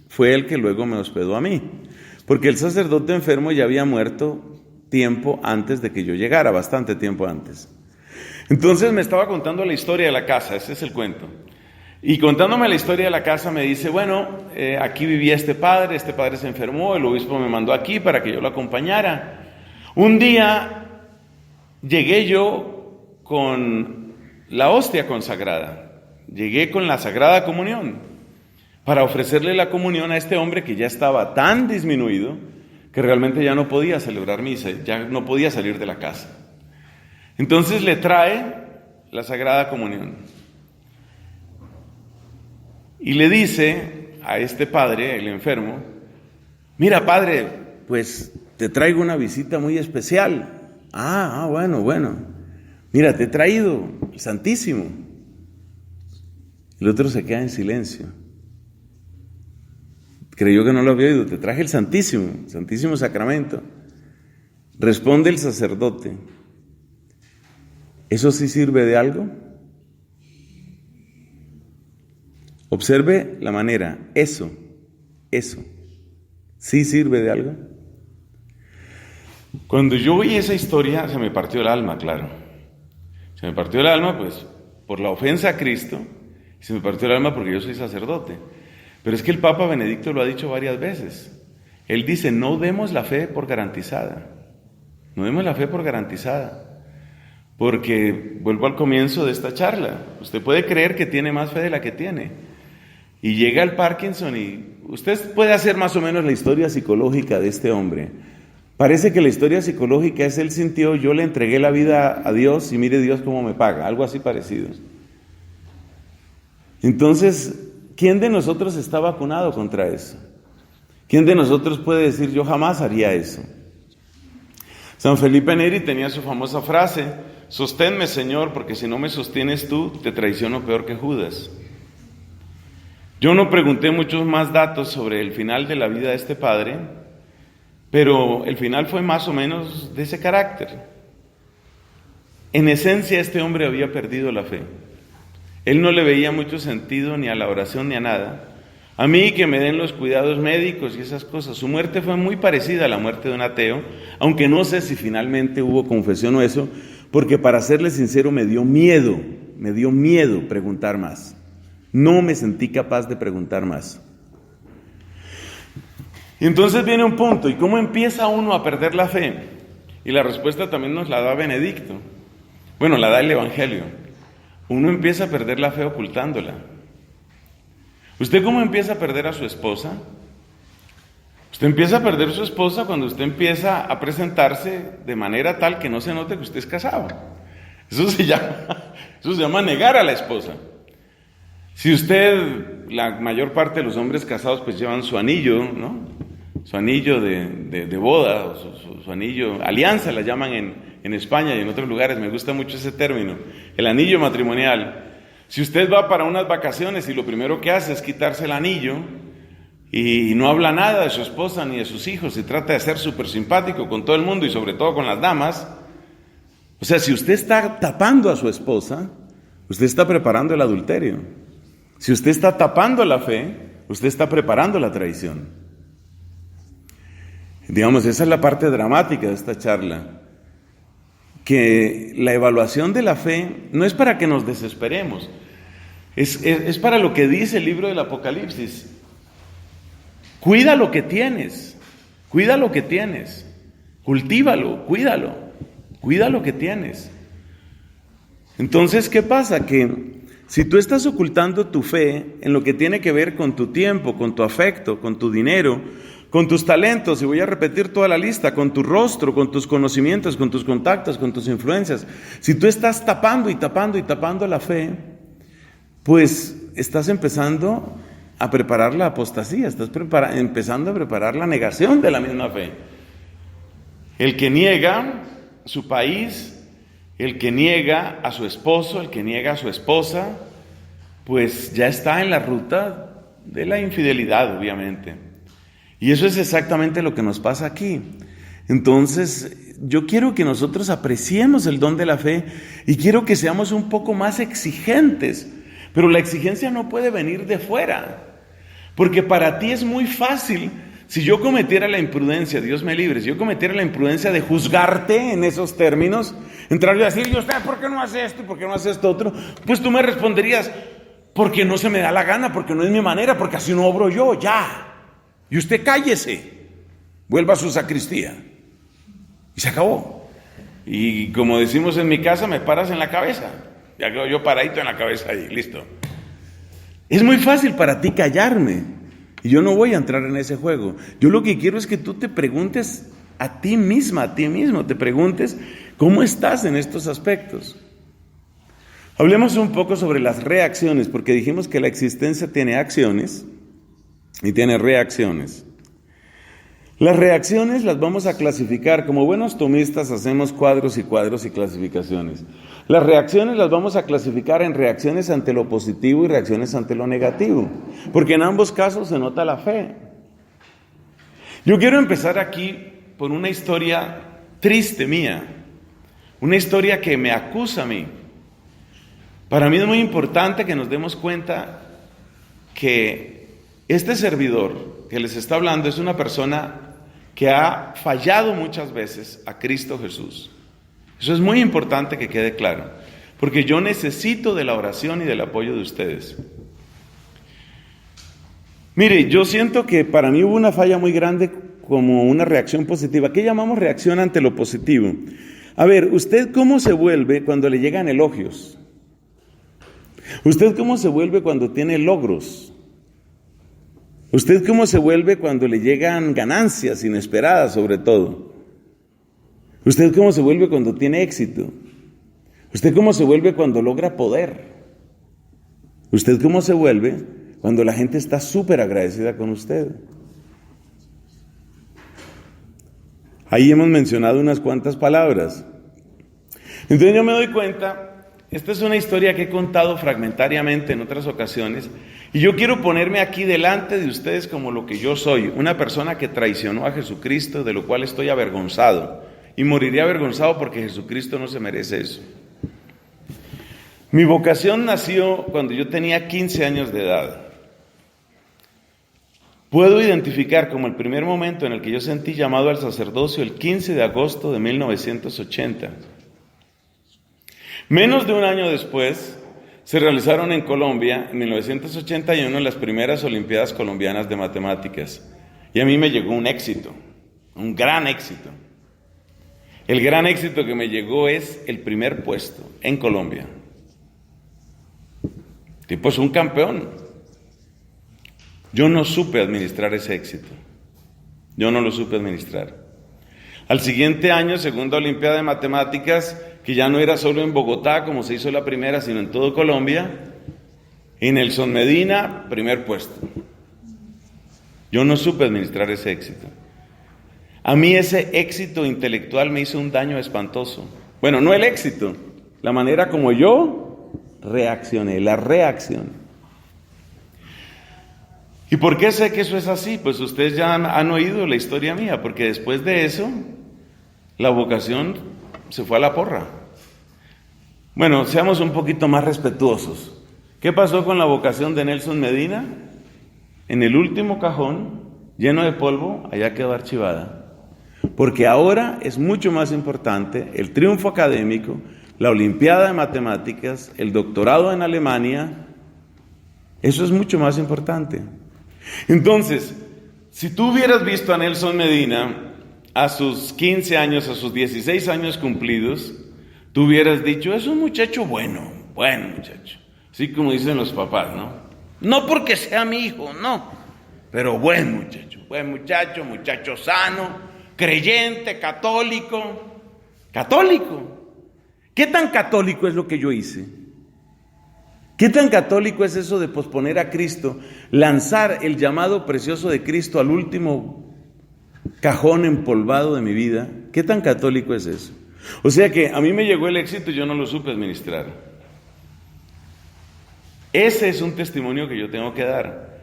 fue el que luego me hospedó a mí, porque el sacerdote enfermo ya había muerto tiempo antes de que yo llegara, bastante tiempo antes. Entonces me estaba contando la historia de la casa, ese es el cuento. Y contándome la historia de la casa me dice, bueno, aquí vivía este padre se enfermó, el obispo me mandó aquí para que yo lo acompañara. Un día llegué yo con la hostia consagrada, llegué con la Sagrada Comunión para ofrecerle la comunión a este hombre que ya estaba tan disminuido que realmente ya no podía celebrar misa, ya no podía salir de la casa. Entonces le trae la Sagrada Comunión. Y le dice a este padre, el enfermo, mira padre, pues te traigo una visita muy especial. Bueno. Mira, te he traído el Santísimo. El otro se queda en silencio. Creyó que no lo había oído. Te traje el Santísimo Sacramento. Responde el sacerdote, ¿eso sí sirve de algo? Observe la manera, eso, ¿sí sirve de algo? Cuando yo oí esa historia, se me partió el alma, claro. Se me partió el alma, pues, por la ofensa a Cristo, y se me partió el alma porque yo soy sacerdote. Pero es que el Papa Benedicto lo ha dicho varias veces. Él dice, no demos la fe por garantizada. No demos la fe por garantizada. Porque, vuelvo al comienzo de esta charla, usted puede creer que tiene más fe de la que tiene. Y llega el Parkinson y usted puede hacer más o menos la historia psicológica de este hombre. Parece que la historia psicológica es, él sintió, yo le entregué la vida a Dios y mire Dios cómo me paga, algo así parecido. Entonces, ¿quién de nosotros está vacunado contra eso? ¿Quién de nosotros puede decir, yo jamás haría eso? San Felipe Neri tenía su famosa frase, sosténme Señor, porque si no me sostienes tú, te traiciono peor que Judas. Yo no pregunté muchos más datos sobre el final de la vida de este padre, pero el final fue más o menos de ese carácter. En esencia, este hombre había perdido la fe. Él no le veía mucho sentido ni a la oración ni a nada. A mí que me den los cuidados médicos y esas cosas. Su muerte fue muy parecida a la muerte de un ateo, aunque no sé si finalmente hubo confesión o eso, porque para serle sincero me dio miedo preguntar más. No me sentí capaz de preguntar más. Y entonces viene un punto, ¿y cómo empieza uno a perder la fe? Y la respuesta también nos la da Benedicto. Bueno, la da el Evangelio. Uno empieza a perder la fe ocultándola. ¿Usted cómo empieza a perder a su esposa? Usted empieza a perder a su esposa cuando usted empieza a presentarse de manera tal que no se note que usted es casado. Eso se llama negar a la esposa. Si usted, la mayor parte de los hombres casados pues llevan su anillo, ¿no? Su anillo de boda, o su anillo, alianza la llaman en España y en otros lugares, me gusta mucho ese término, el anillo matrimonial. Si usted va para unas vacaciones y lo primero que hace es quitarse el anillo y no habla nada de su esposa ni de sus hijos y trata de ser súper simpático con todo el mundo y sobre todo con las damas, o sea, si usted está tapando a su esposa, usted está preparando el adulterio. Si usted está tapando la fe, usted está preparando la traición. Digamos, esa es la parte dramática de esta charla. Que la evaluación de la fe no es para que nos desesperemos, es para lo que dice el libro del Apocalipsis. Cuida lo que tienes, cultívalo, cuida lo que tienes. Entonces, ¿qué pasa? Que si tú estás ocultando tu fe en lo que tiene que ver con tu tiempo, con tu afecto, con tu dinero, con tus talentos, y voy a repetir toda la lista, con tu rostro, con tus conocimientos, con tus contactos, con tus influencias, si tú estás tapando la fe, pues estás empezando a preparar la apostasía, estás empezando a preparar la negación de la misma fe. El que niega su país, el que niega a su esposo, el que niega a su esposa, pues ya está en la ruta de la infidelidad, obviamente. Y eso es exactamente lo que nos pasa aquí. Entonces, yo quiero que nosotros apreciemos el don de la fe y quiero que seamos un poco más exigentes, pero la exigencia no puede venir de fuera, porque para ti es muy fácil. Si yo cometiera la imprudencia, Dios me libre, si yo cometiera la imprudencia de juzgarte en esos términos, entrar y decir, ¿y usted por qué no hace esto y por qué no hace esto otro? Pues tú me responderías, porque no se me da la gana, porque no es mi manera, porque así no obro yo, ya. Y usted cállese, vuelva a su sacristía. Y se acabó. Y como decimos en mi casa, me paras en la cabeza. Ya quedo yo paradito en la cabeza ahí, listo. Es muy fácil para ti callarme. Y yo no voy a entrar en ese juego. Yo lo que quiero es que tú te preguntes a ti misma, a ti mismo, te preguntes cómo estás en estos aspectos. Hablemos un poco sobre las reacciones, porque dijimos que la existencia tiene acciones y tiene reacciones. Las reacciones las vamos a clasificar, como buenos tomistas hacemos cuadros y clasificaciones. Las reacciones las vamos a clasificar en reacciones ante lo positivo y reacciones ante lo negativo, porque en ambos casos se nota la fe. Yo quiero empezar aquí por una historia triste mía, una historia que me acusa a mí. Para mí es muy importante que nos demos cuenta que este servidor que les está hablando es una persona que ha fallado muchas veces a Cristo Jesús. Eso es muy importante que quede claro, porque yo necesito de la oración y del apoyo de ustedes. Mire, yo siento que para mí hubo una falla muy grande como una reacción positiva. ¿Qué llamamos reacción ante lo positivo? A ver, ¿usted cómo se vuelve cuando le llegan elogios? ¿Usted cómo se vuelve cuando tiene logros? ¿Usted cómo se vuelve cuando le llegan ganancias inesperadas sobre todo? ¿Usted cómo se vuelve cuando tiene éxito? ¿Usted cómo se vuelve cuando logra poder? ¿Usted cómo se vuelve cuando la gente está súper agradecida con usted? Ahí hemos mencionado unas cuantas palabras. Entonces yo me doy cuenta, esta es una historia que he contado fragmentariamente en otras ocasiones, y yo quiero ponerme aquí delante de ustedes como lo que yo soy, una persona que traicionó a Jesucristo, de lo cual estoy avergonzado, y moriré avergonzado porque Jesucristo no se merece eso. Mi vocación nació cuando yo tenía 15 años de edad. Puedo identificar como el primer momento en el que yo sentí llamado al sacerdocio el 15 de agosto de 1980. Menos de un año después, se realizaron en Colombia, en 1981, las primeras Olimpiadas Colombianas de Matemáticas. Y a mí me llegó un éxito, un gran éxito. El gran éxito que me llegó es el primer puesto en Colombia. El tipo es un campeón. Yo no supe administrar ese éxito. Yo no lo supe administrar. Al siguiente año, segunda Olimpiada de Matemáticas, que ya no era solo en Bogotá, como se hizo la primera, sino en todo Colombia, y Nelson Medina, primer puesto. Yo no supe administrar ese éxito. A mí ese éxito intelectual me hizo un daño espantoso. Bueno, no el éxito, la manera como yo reaccioné, la reacción. ¿Y por qué sé que eso es así? Pues ustedes ya han oído la historia mía, porque después de eso, la vocación se fue a la porra. Bueno, seamos un poquito más respetuosos. ¿Qué pasó con la vocación de Nelson Medina? En el último cajón, lleno de polvo, allá quedó archivada. Porque ahora es mucho más importante el triunfo académico, la Olimpiada de Matemáticas, el doctorado en Alemania. Eso es mucho más importante. Entonces, si tú hubieras visto a Nelson Medina a sus 15 años, a sus 16 años cumplidos, tú hubieras dicho, es un muchacho bueno, buen muchacho. Así como dicen los papás, ¿no? No porque sea mi hijo, no, pero buen muchacho, muchacho sano, creyente, católico. Católico. ¿Qué tan católico es lo que yo hice? ¿Qué tan católico es eso de posponer a Cristo, lanzar el llamado precioso de Cristo al último cajón empolvado de mi vida? ¿Qué tan católico es eso? O sea que a mí me llegó el éxito y yo no lo supe administrar. Ese es un testimonio que yo tengo que dar.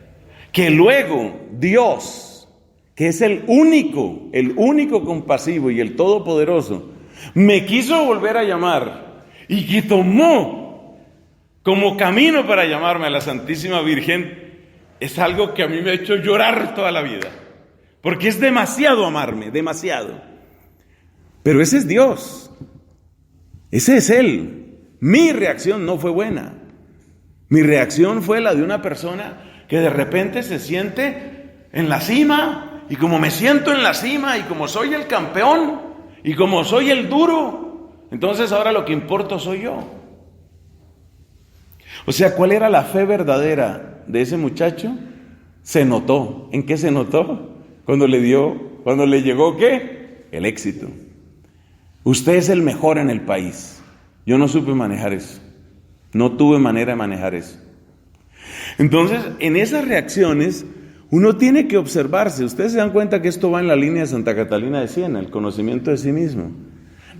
Que luego Dios, que es el único compasivo y el todopoderoso, me quiso volver a llamar y que tomó como camino para llamarme a la Santísima Virgen, es algo que a mí me ha hecho llorar toda la vida. Porque es demasiado amarme, demasiado. Pero ese es Dios. Ese es Él. Mi reacción no fue buena. Mi reacción fue la de una persona que de repente se siente en la cima, y como me siento en la cima, y como soy el campeón, y como soy el duro, entonces ahora lo que importa soy yo. O sea, ¿cuál era la fe verdadera de ese muchacho? Se notó. ¿En qué se notó? Cuando le llegó, ¿qué? El éxito. Usted es el mejor en el país. Yo no supe manejar eso. No tuve manera de manejar eso. Entonces, en esas reacciones, uno tiene que observarse. Ustedes se dan cuenta que esto va en la línea de Santa Catalina de Siena, el conocimiento de sí mismo.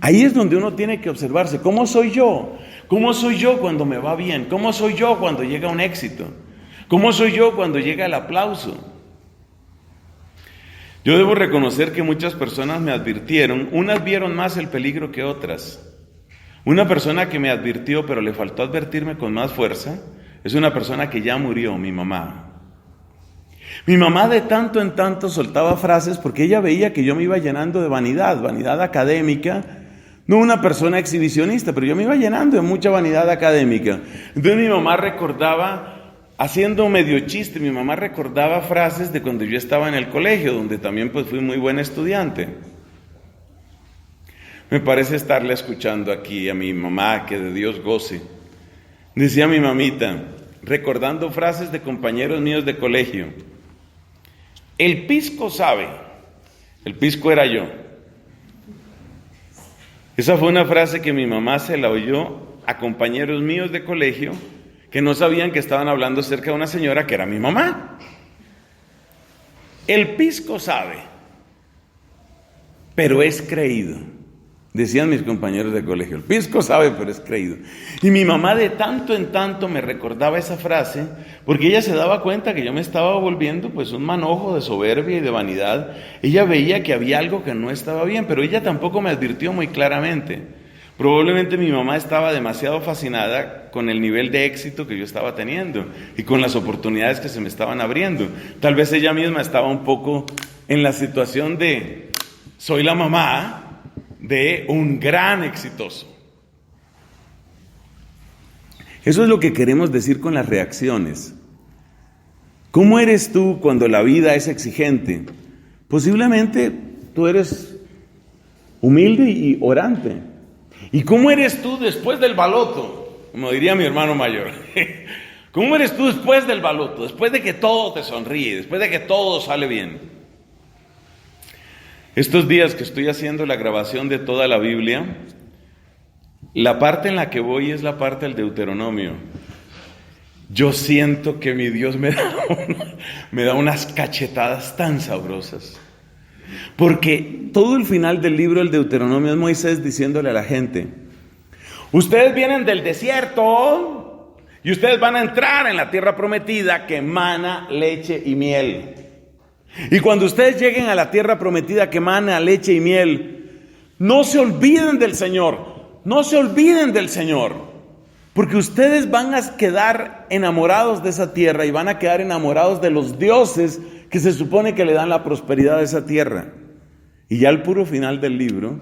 Ahí es donde uno tiene que observarse. ¿Cómo soy yo? ¿Cómo soy yo cuando me va bien? ¿Cómo soy yo cuando llega un éxito? ¿Cómo soy yo cuando llega el aplauso? Yo debo reconocer que muchas personas me advirtieron, unas vieron más el peligro que otras. Una persona que me advirtió, pero le faltó advertirme con más fuerza, es una persona que ya murió, mi mamá. Mi mamá de tanto en tanto soltaba frases porque ella veía que yo me iba llenando de vanidad académica. No una persona exhibicionista, pero yo me iba llenando de mucha vanidad académica. Entonces mi mamá recordaba, haciendo medio chiste, mi mamá recordaba frases de cuando yo estaba en el colegio, donde también pues fui muy buen estudiante. Me parece estarle escuchando aquí a mi mamá, que de Dios goce. Decía mi mamita, recordando frases de compañeros míos de colegio, el pisco sabe, el pisco era yo. Esa fue una frase que mi mamá se la oyó a compañeros míos de colegio que no sabían que estaban hablando acerca de una señora que era mi mamá. El pisco sabe, pero es creído. Decían mis compañeros de colegio, el pisco sabe, pero es creído. Y mi mamá de tanto en tanto me recordaba esa frase, porque ella se daba cuenta que yo me estaba volviendo pues un manojo de soberbia y de vanidad. Ella veía que había algo que no estaba bien, pero ella tampoco me advirtió muy claramente. Probablemente mi mamá estaba demasiado fascinada con el nivel de éxito que yo estaba teniendo y con las oportunidades que se me estaban abriendo. Tal vez ella misma estaba un poco en la situación de, soy la mamá de un gran exitoso. Eso es lo que queremos decir con las reacciones. ¿Cómo eres tú cuando la vida es exigente? Posiblemente tú eres humilde y orante. ¿Y cómo eres tú después del baloto? Como diría mi hermano mayor. ¿Cómo eres tú después del baloto? Después de que todo te sonríe, después de que todo sale bien. Estos días que estoy haciendo la grabación de toda la Biblia, la parte en la que voy es la parte del Deuteronomio. Yo siento que mi Dios me da unas cachetadas tan sabrosas. Porque todo el final del libro del Deuteronomio es Moisés diciéndole a la gente, ustedes vienen del desierto y ustedes van a entrar en la tierra prometida que emana leche y miel. Y cuando ustedes lleguen a la tierra prometida que emana leche y miel, no se olviden del Señor, no se olviden del Señor, porque ustedes van a quedar enamorados de esa tierra y van a quedar enamorados de los dioses que se supone que le dan la prosperidad a esa tierra. Y ya al puro final del libro,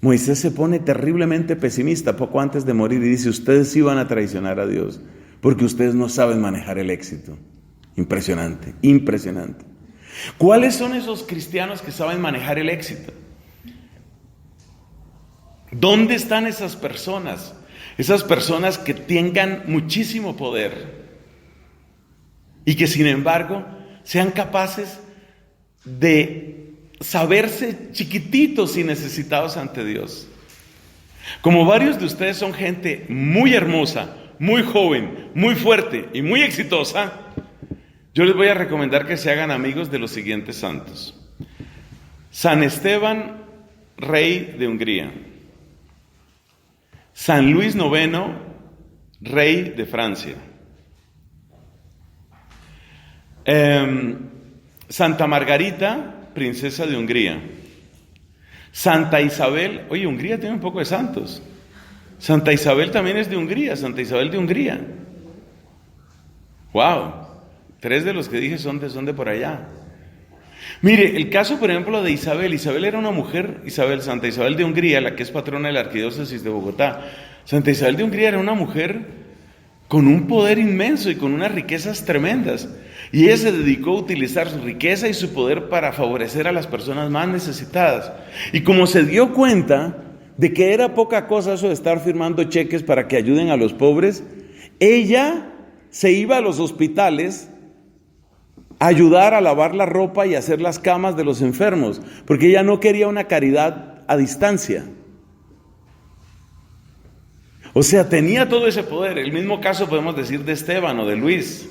Moisés se pone terriblemente pesimista poco antes de morir y dice, ustedes sí van a traicionar a Dios, porque ustedes no saben manejar el éxito. Impresionante, impresionante. ¿Cuáles son esos cristianos que saben manejar el éxito? ¿Dónde están esas personas? Esas personas que tengan muchísimo poder y que sin embargo sean capaces de saberse chiquititos y necesitados ante Dios. Como varios de ustedes son gente muy hermosa, muy joven, muy fuerte y muy exitosa, yo les voy a recomendar que se hagan amigos de los siguientes santos. San Esteban, rey de Hungría. San Luis IX, rey de Francia. Santa Margarita, princesa de Hungría. Santa Isabel, oye, Hungría tiene un poco de santos. Santa Isabel también es de Hungría, Santa Isabel de Hungría. ¡Wow! 3 de los que dije son de por allá. Mire, el caso, por ejemplo, de Isabel. Isabel era una mujer, Santa Isabel de Hungría, la que es patrona de la arquidiócesis de Bogotá. Santa Isabel de Hungría era una mujer con un poder inmenso y con unas riquezas tremendas. Y ella se dedicó a utilizar su riqueza y su poder para favorecer a las personas más necesitadas. Y como se dio cuenta de que era poca cosa eso de estar firmando cheques para que ayuden a los pobres, ella se iba a los hospitales a ayudar a lavar la ropa y a hacer las camas de los enfermos, porque ella no quería una caridad a distancia. O sea, tenía todo ese poder. El mismo caso podemos decir de Esteban o de Luis.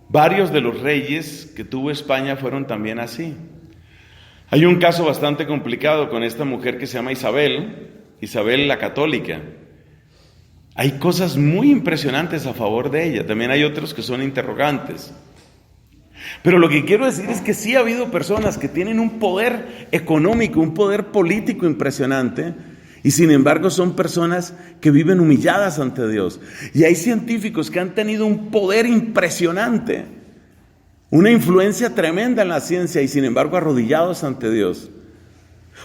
Varios de los reyes que tuvo España fueron también así. Hay un caso bastante complicado con esta mujer que se llama Isabel la Católica. Hay cosas muy impresionantes a favor de ella. También hay otros que son interrogantes. Pero lo que quiero decir es que sí ha habido personas que tienen un poder económico, un poder político impresionante, y sin embargo son personas que viven humilladas ante Dios. Y hay científicos que han tenido un poder impresionante, una influencia tremenda en la ciencia, y sin embargo arrodillados ante Dios.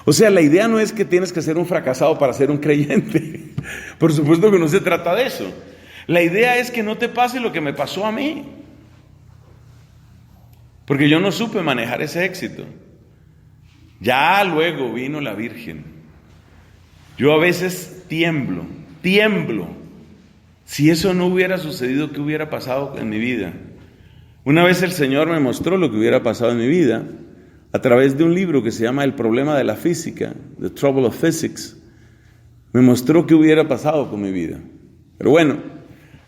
O sea, la idea no es que tienes que ser un fracasado para ser un creyente. Por supuesto que no se trata de eso. La idea es que no te pase lo que me pasó a mí. Porque yo no supe manejar ese éxito. Ya luego vino la Virgen. Yo a veces tiemblo. Si eso no hubiera sucedido, ¿qué hubiera pasado en mi vida? Una vez el Señor me mostró lo que hubiera pasado en mi vida a través de un libro que se llama El problema de la física, The Trouble of Physics. Me mostró qué hubiera pasado con mi vida. Pero bueno,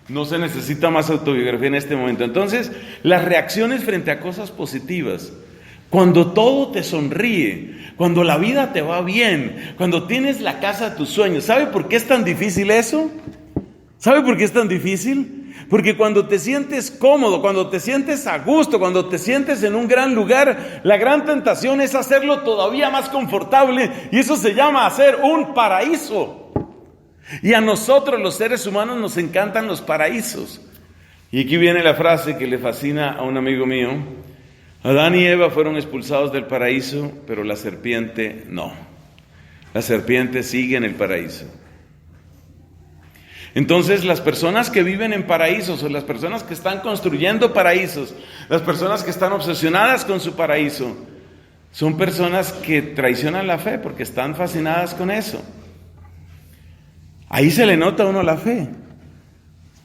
no se necesita más autobiografía en este momento. Entonces, las reacciones frente a cosas positivas. cuando todo te sonríe, cuando la vida te va bien, cuando tienes la casa de tus sueños. ¿Sabe por qué es tan difícil eso? ¿Sabe por qué es tan difícil? Porque cuando te sientes cómodo, cuando te sientes a gusto, cuando te sientes en un gran lugar, la gran tentación es hacerlo todavía más confortable, y eso se llama hacer un paraíso. Y a nosotros los seres humanos nos encantan los paraísos. Y aquí viene la frase que le fascina a un amigo mío: Adán y Eva fueron expulsados del paraíso, pero la serpiente no. La serpiente sigue en el paraíso. Entonces, las personas que viven en paraísos, o las personas que están construyendo paraísos, las personas que están obsesionadas con su paraíso, son personas que traicionan la fe porque están fascinadas con eso. Ahí se le nota a uno la fe.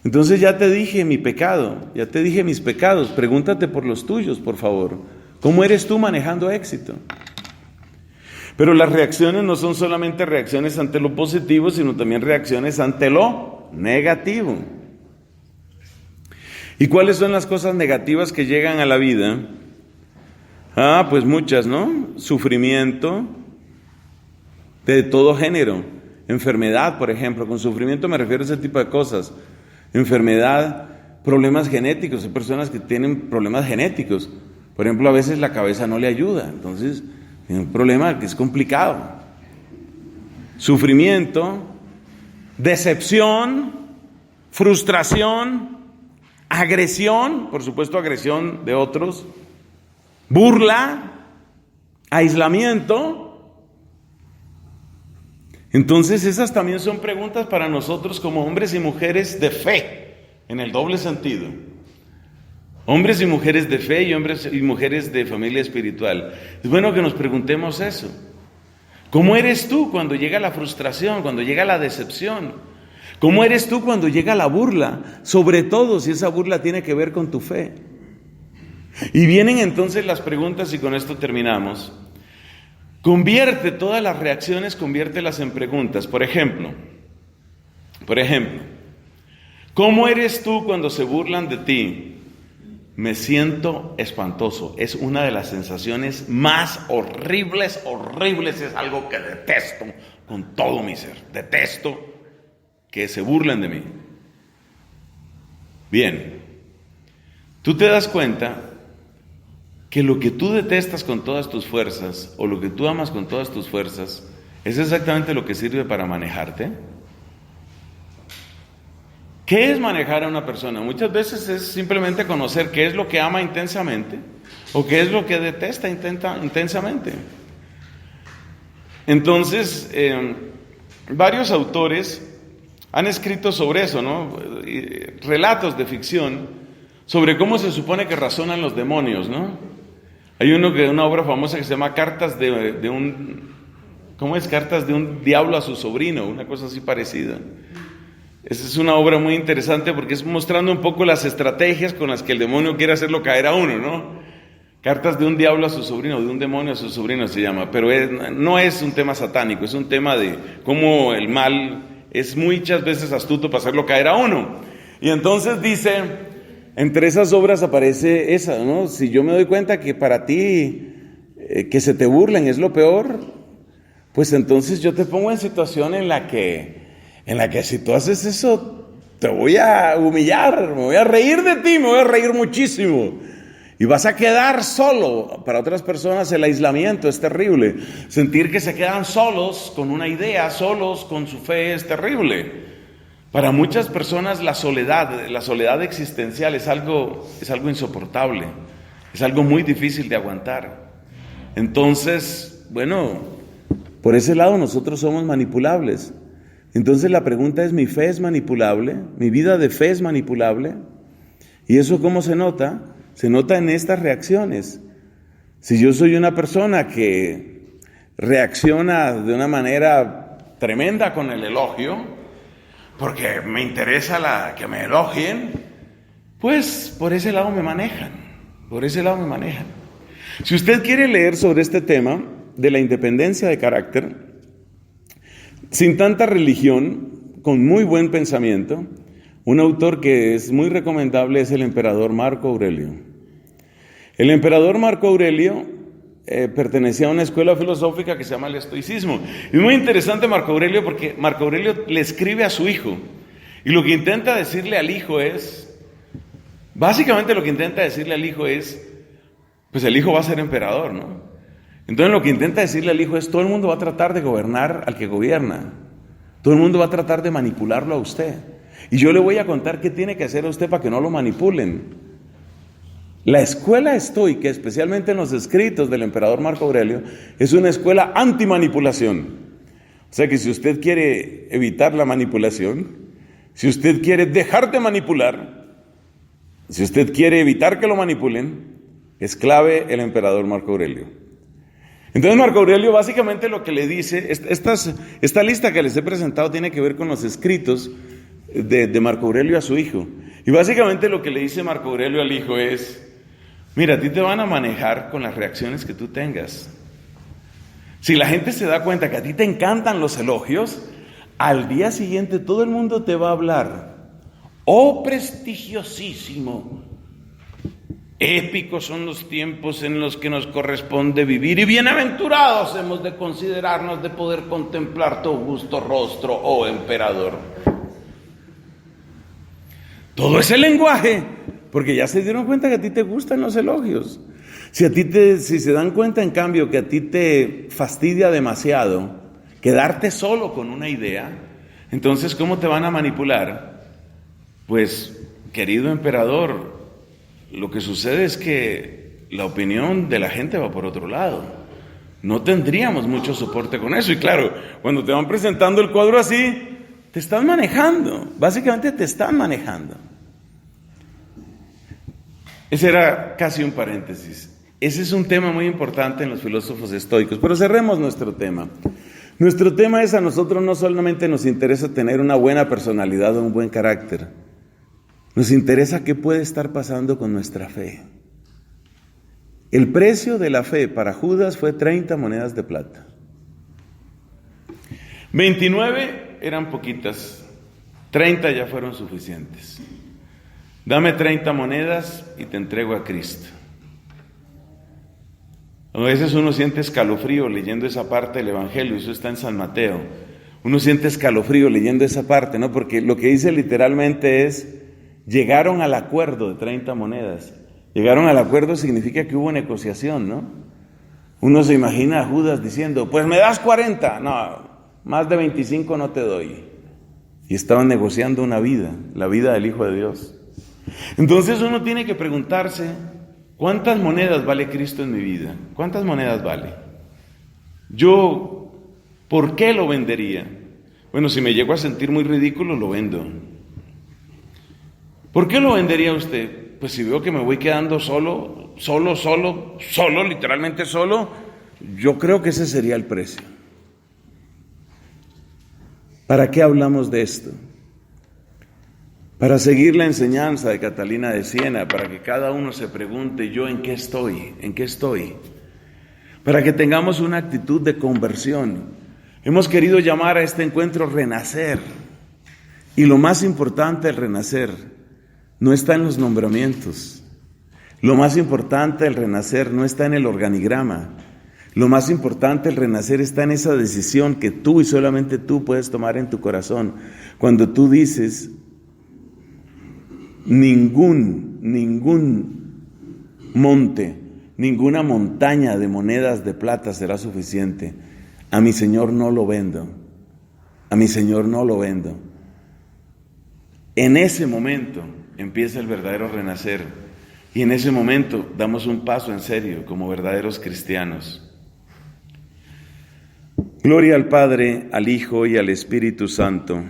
Entonces ya te dije mi pecado, ya te dije mis pecados, pregúntate por los tuyos, por favor. ¿Cómo eres tú manejando éxito? Pero las reacciones no son solamente reacciones ante lo positivo, sino también reacciones ante lo negativo. ¿Y cuáles son las cosas negativas que llegan a la vida? Pues muchas, ¿no? Sufrimiento de todo género. Enfermedad, por ejemplo. Con sufrimiento me refiero a ese tipo de cosas. Enfermedad, problemas genéticos. Hay personas que tienen problemas genéticos. Por ejemplo, a veces la cabeza no le ayuda. Entonces, es un problema que es complicado. Sufrimiento, decepción, frustración, agresión, por supuesto agresión de otros, burla, aislamiento. Entonces esas también son preguntas para nosotros como hombres y mujeres de fe, en el doble sentido. Hombres y mujeres de fe y hombres y mujeres de familia espiritual. Es bueno que nos preguntemos eso. ¿Cómo eres tú cuando llega la frustración, cuando llega la decepción? ¿Cómo eres tú cuando llega la burla? Sobre todo si esa burla tiene que ver con tu fe. Y vienen entonces las preguntas, y con esto terminamos. Convierte todas las reacciones, conviértelas en preguntas. Por ejemplo, ¿cómo eres tú cuando se burlan de ti? Me siento espantoso. Es una de las sensaciones más horribles, es algo que detesto con todo mi ser. Detesto que se burlen de mí. Bien, tú te das cuenta que lo que tú detestas con todas tus fuerzas, o lo que tú amas con todas tus fuerzas, es exactamente lo que sirve para manejarte. ¿Qué es manejar a una persona? Muchas veces es simplemente conocer qué es lo que ama intensamente o qué es lo que detesta intensamente. Entonces, varios autores han escrito sobre eso, ¿no? Relatos de ficción sobre cómo se supone que razonan los demonios, ¿no? Hay una obra famosa que se llama Cartas de un diablo a su sobrino, una cosa así parecida. Esa es una obra muy interesante porque es mostrando un poco las estrategias con las que el demonio quiere hacerlo caer a uno, ¿no? Cartas de un diablo a su sobrino, de un demonio a su sobrino se llama, pero no es un tema satánico, es un tema de cómo el mal es muchas veces astuto para hacerlo caer a uno. Y entonces dice, entre esas obras aparece esa, ¿no? Si yo me doy cuenta que para ti que se te burlen es lo peor, pues entonces yo te pongo en situación en la que si tú haces eso, te voy a humillar, me voy a reír de ti, me voy a reír muchísimo. Y vas a quedar solo. Para otras personas el aislamiento es terrible. Sentir que se quedan solos con una idea, solos con su fe es terrible. Para muchas personas la soledad existencial es algo insoportable, es algo muy difícil de aguantar. Entonces, bueno, por ese lado nosotros somos manipulables. Entonces la pregunta es, ¿mi fe es manipulable? ¿Mi vida de fe es manipulable? ¿Y eso cómo se nota? Se nota en estas reacciones. Si yo soy una persona que reacciona de una manera tremenda con el elogio, porque me interesa que me elogien, pues por ese lado me manejan. Si usted quiere leer sobre este tema de la independencia de carácter, sin tanta religión, con muy buen pensamiento, un autor que es muy recomendable es el emperador Marco Aurelio. El emperador Marco Aurelio pertenecía a una escuela filosófica que se llama el estoicismo. Es muy interesante Marco Aurelio porque Marco Aurelio le escribe a su hijo y lo que intenta decirle al hijo es, básicamente lo que intenta decirle al hijo es, pues el hijo va a ser emperador, ¿no? Entonces lo que intenta decirle al hijo es, todo el mundo va a tratar de gobernar al que gobierna, todo el mundo va a tratar de manipularlo a usted, y yo le voy a contar qué tiene que hacer a usted para que no lo manipulen. La escuela estoica, especialmente en los escritos del emperador Marco Aurelio, es una escuela antimanipulación. O sea que si usted quiere evitar la manipulación, si usted quiere dejar de manipular, si usted quiere evitar que lo manipulen, es clave el emperador Marco Aurelio. Entonces Marco Aurelio básicamente lo que le dice, esta lista que les he presentado tiene que ver con los escritos de Marco Aurelio a su hijo. Y básicamente lo que le dice Marco Aurelio al hijo es, mira, a ti te van a manejar con las reacciones que tú tengas. Si la gente se da cuenta que a ti te encantan los elogios, al día siguiente todo el mundo te va a hablar. Oh, prestigiosísimo. Épicos son los tiempos en los que nos corresponde vivir y bienaventurados hemos de considerarnos de poder contemplar tu augusto rostro, oh emperador. Todo ese lenguaje, porque ya se dieron cuenta que a ti te gustan los elogios. Si se dan cuenta en cambio que a ti te fastidia demasiado quedarte solo con una idea, entonces ¿cómo te van a manipular? Pues, querido emperador, lo que sucede es que la opinión de la gente va por otro lado. No tendríamos mucho soporte con eso. Y claro, cuando te van presentando el cuadro así, te están manejando. Básicamente te están manejando. Ese era casi un paréntesis. Ese es un tema muy importante en los filósofos estoicos. Pero cerremos nuestro tema. Nuestro tema es, a nosotros no solamente nos interesa tener una buena personalidad o un buen carácter. Nos interesa qué puede estar pasando con nuestra fe. El precio de la fe para Judas fue 30 monedas de plata. 29 eran poquitas, 30 ya fueron suficientes. Dame 30 monedas y te entrego a Cristo. A veces uno siente escalofrío leyendo esa parte del Evangelio, eso está en San Mateo. Uno siente escalofrío leyendo esa parte, ¿no? Porque lo que dice literalmente es, llegaron al acuerdo de 30 monedas. Llegaron al acuerdo significa que hubo negociación, ¿no? Uno se imagina a Judas diciendo, pues me das 40, no, más de 25 no te doy. Y estaban negociando una vida, la vida del Hijo de Dios. Entonces uno tiene que preguntarse, ¿cuántas monedas vale Cristo en mi vida? ¿Cuántas monedas vale? Yo, ¿por qué lo vendería? Bueno, si me llego a sentir muy ridículo, lo vendo. ¿Por qué lo vendería usted? Pues si veo que me voy quedando solo, literalmente solo, yo creo que ese sería el precio. ¿Para qué hablamos de esto? Para seguir la enseñanza de Catalina de Siena, para que cada uno se pregunte, ¿yo en qué estoy? ¿En qué estoy? Para que tengamos una actitud de conversión. Hemos querido llamar a este encuentro renacer. Y lo más importante del renacer no está en los nombramientos. Lo más importante del renacer no está en el organigrama. Lo más importante del renacer está en esa decisión que tú y solamente tú puedes tomar en tu corazón. Cuando tú dices, ningún monte, ninguna montaña de monedas de plata será suficiente. A mi Señor no lo vendo. A mi Señor no lo vendo. En ese momento empieza el verdadero renacer y en ese momento damos un paso en serio como verdaderos cristianos. Gloria al Padre, al Hijo y al Espíritu Santo.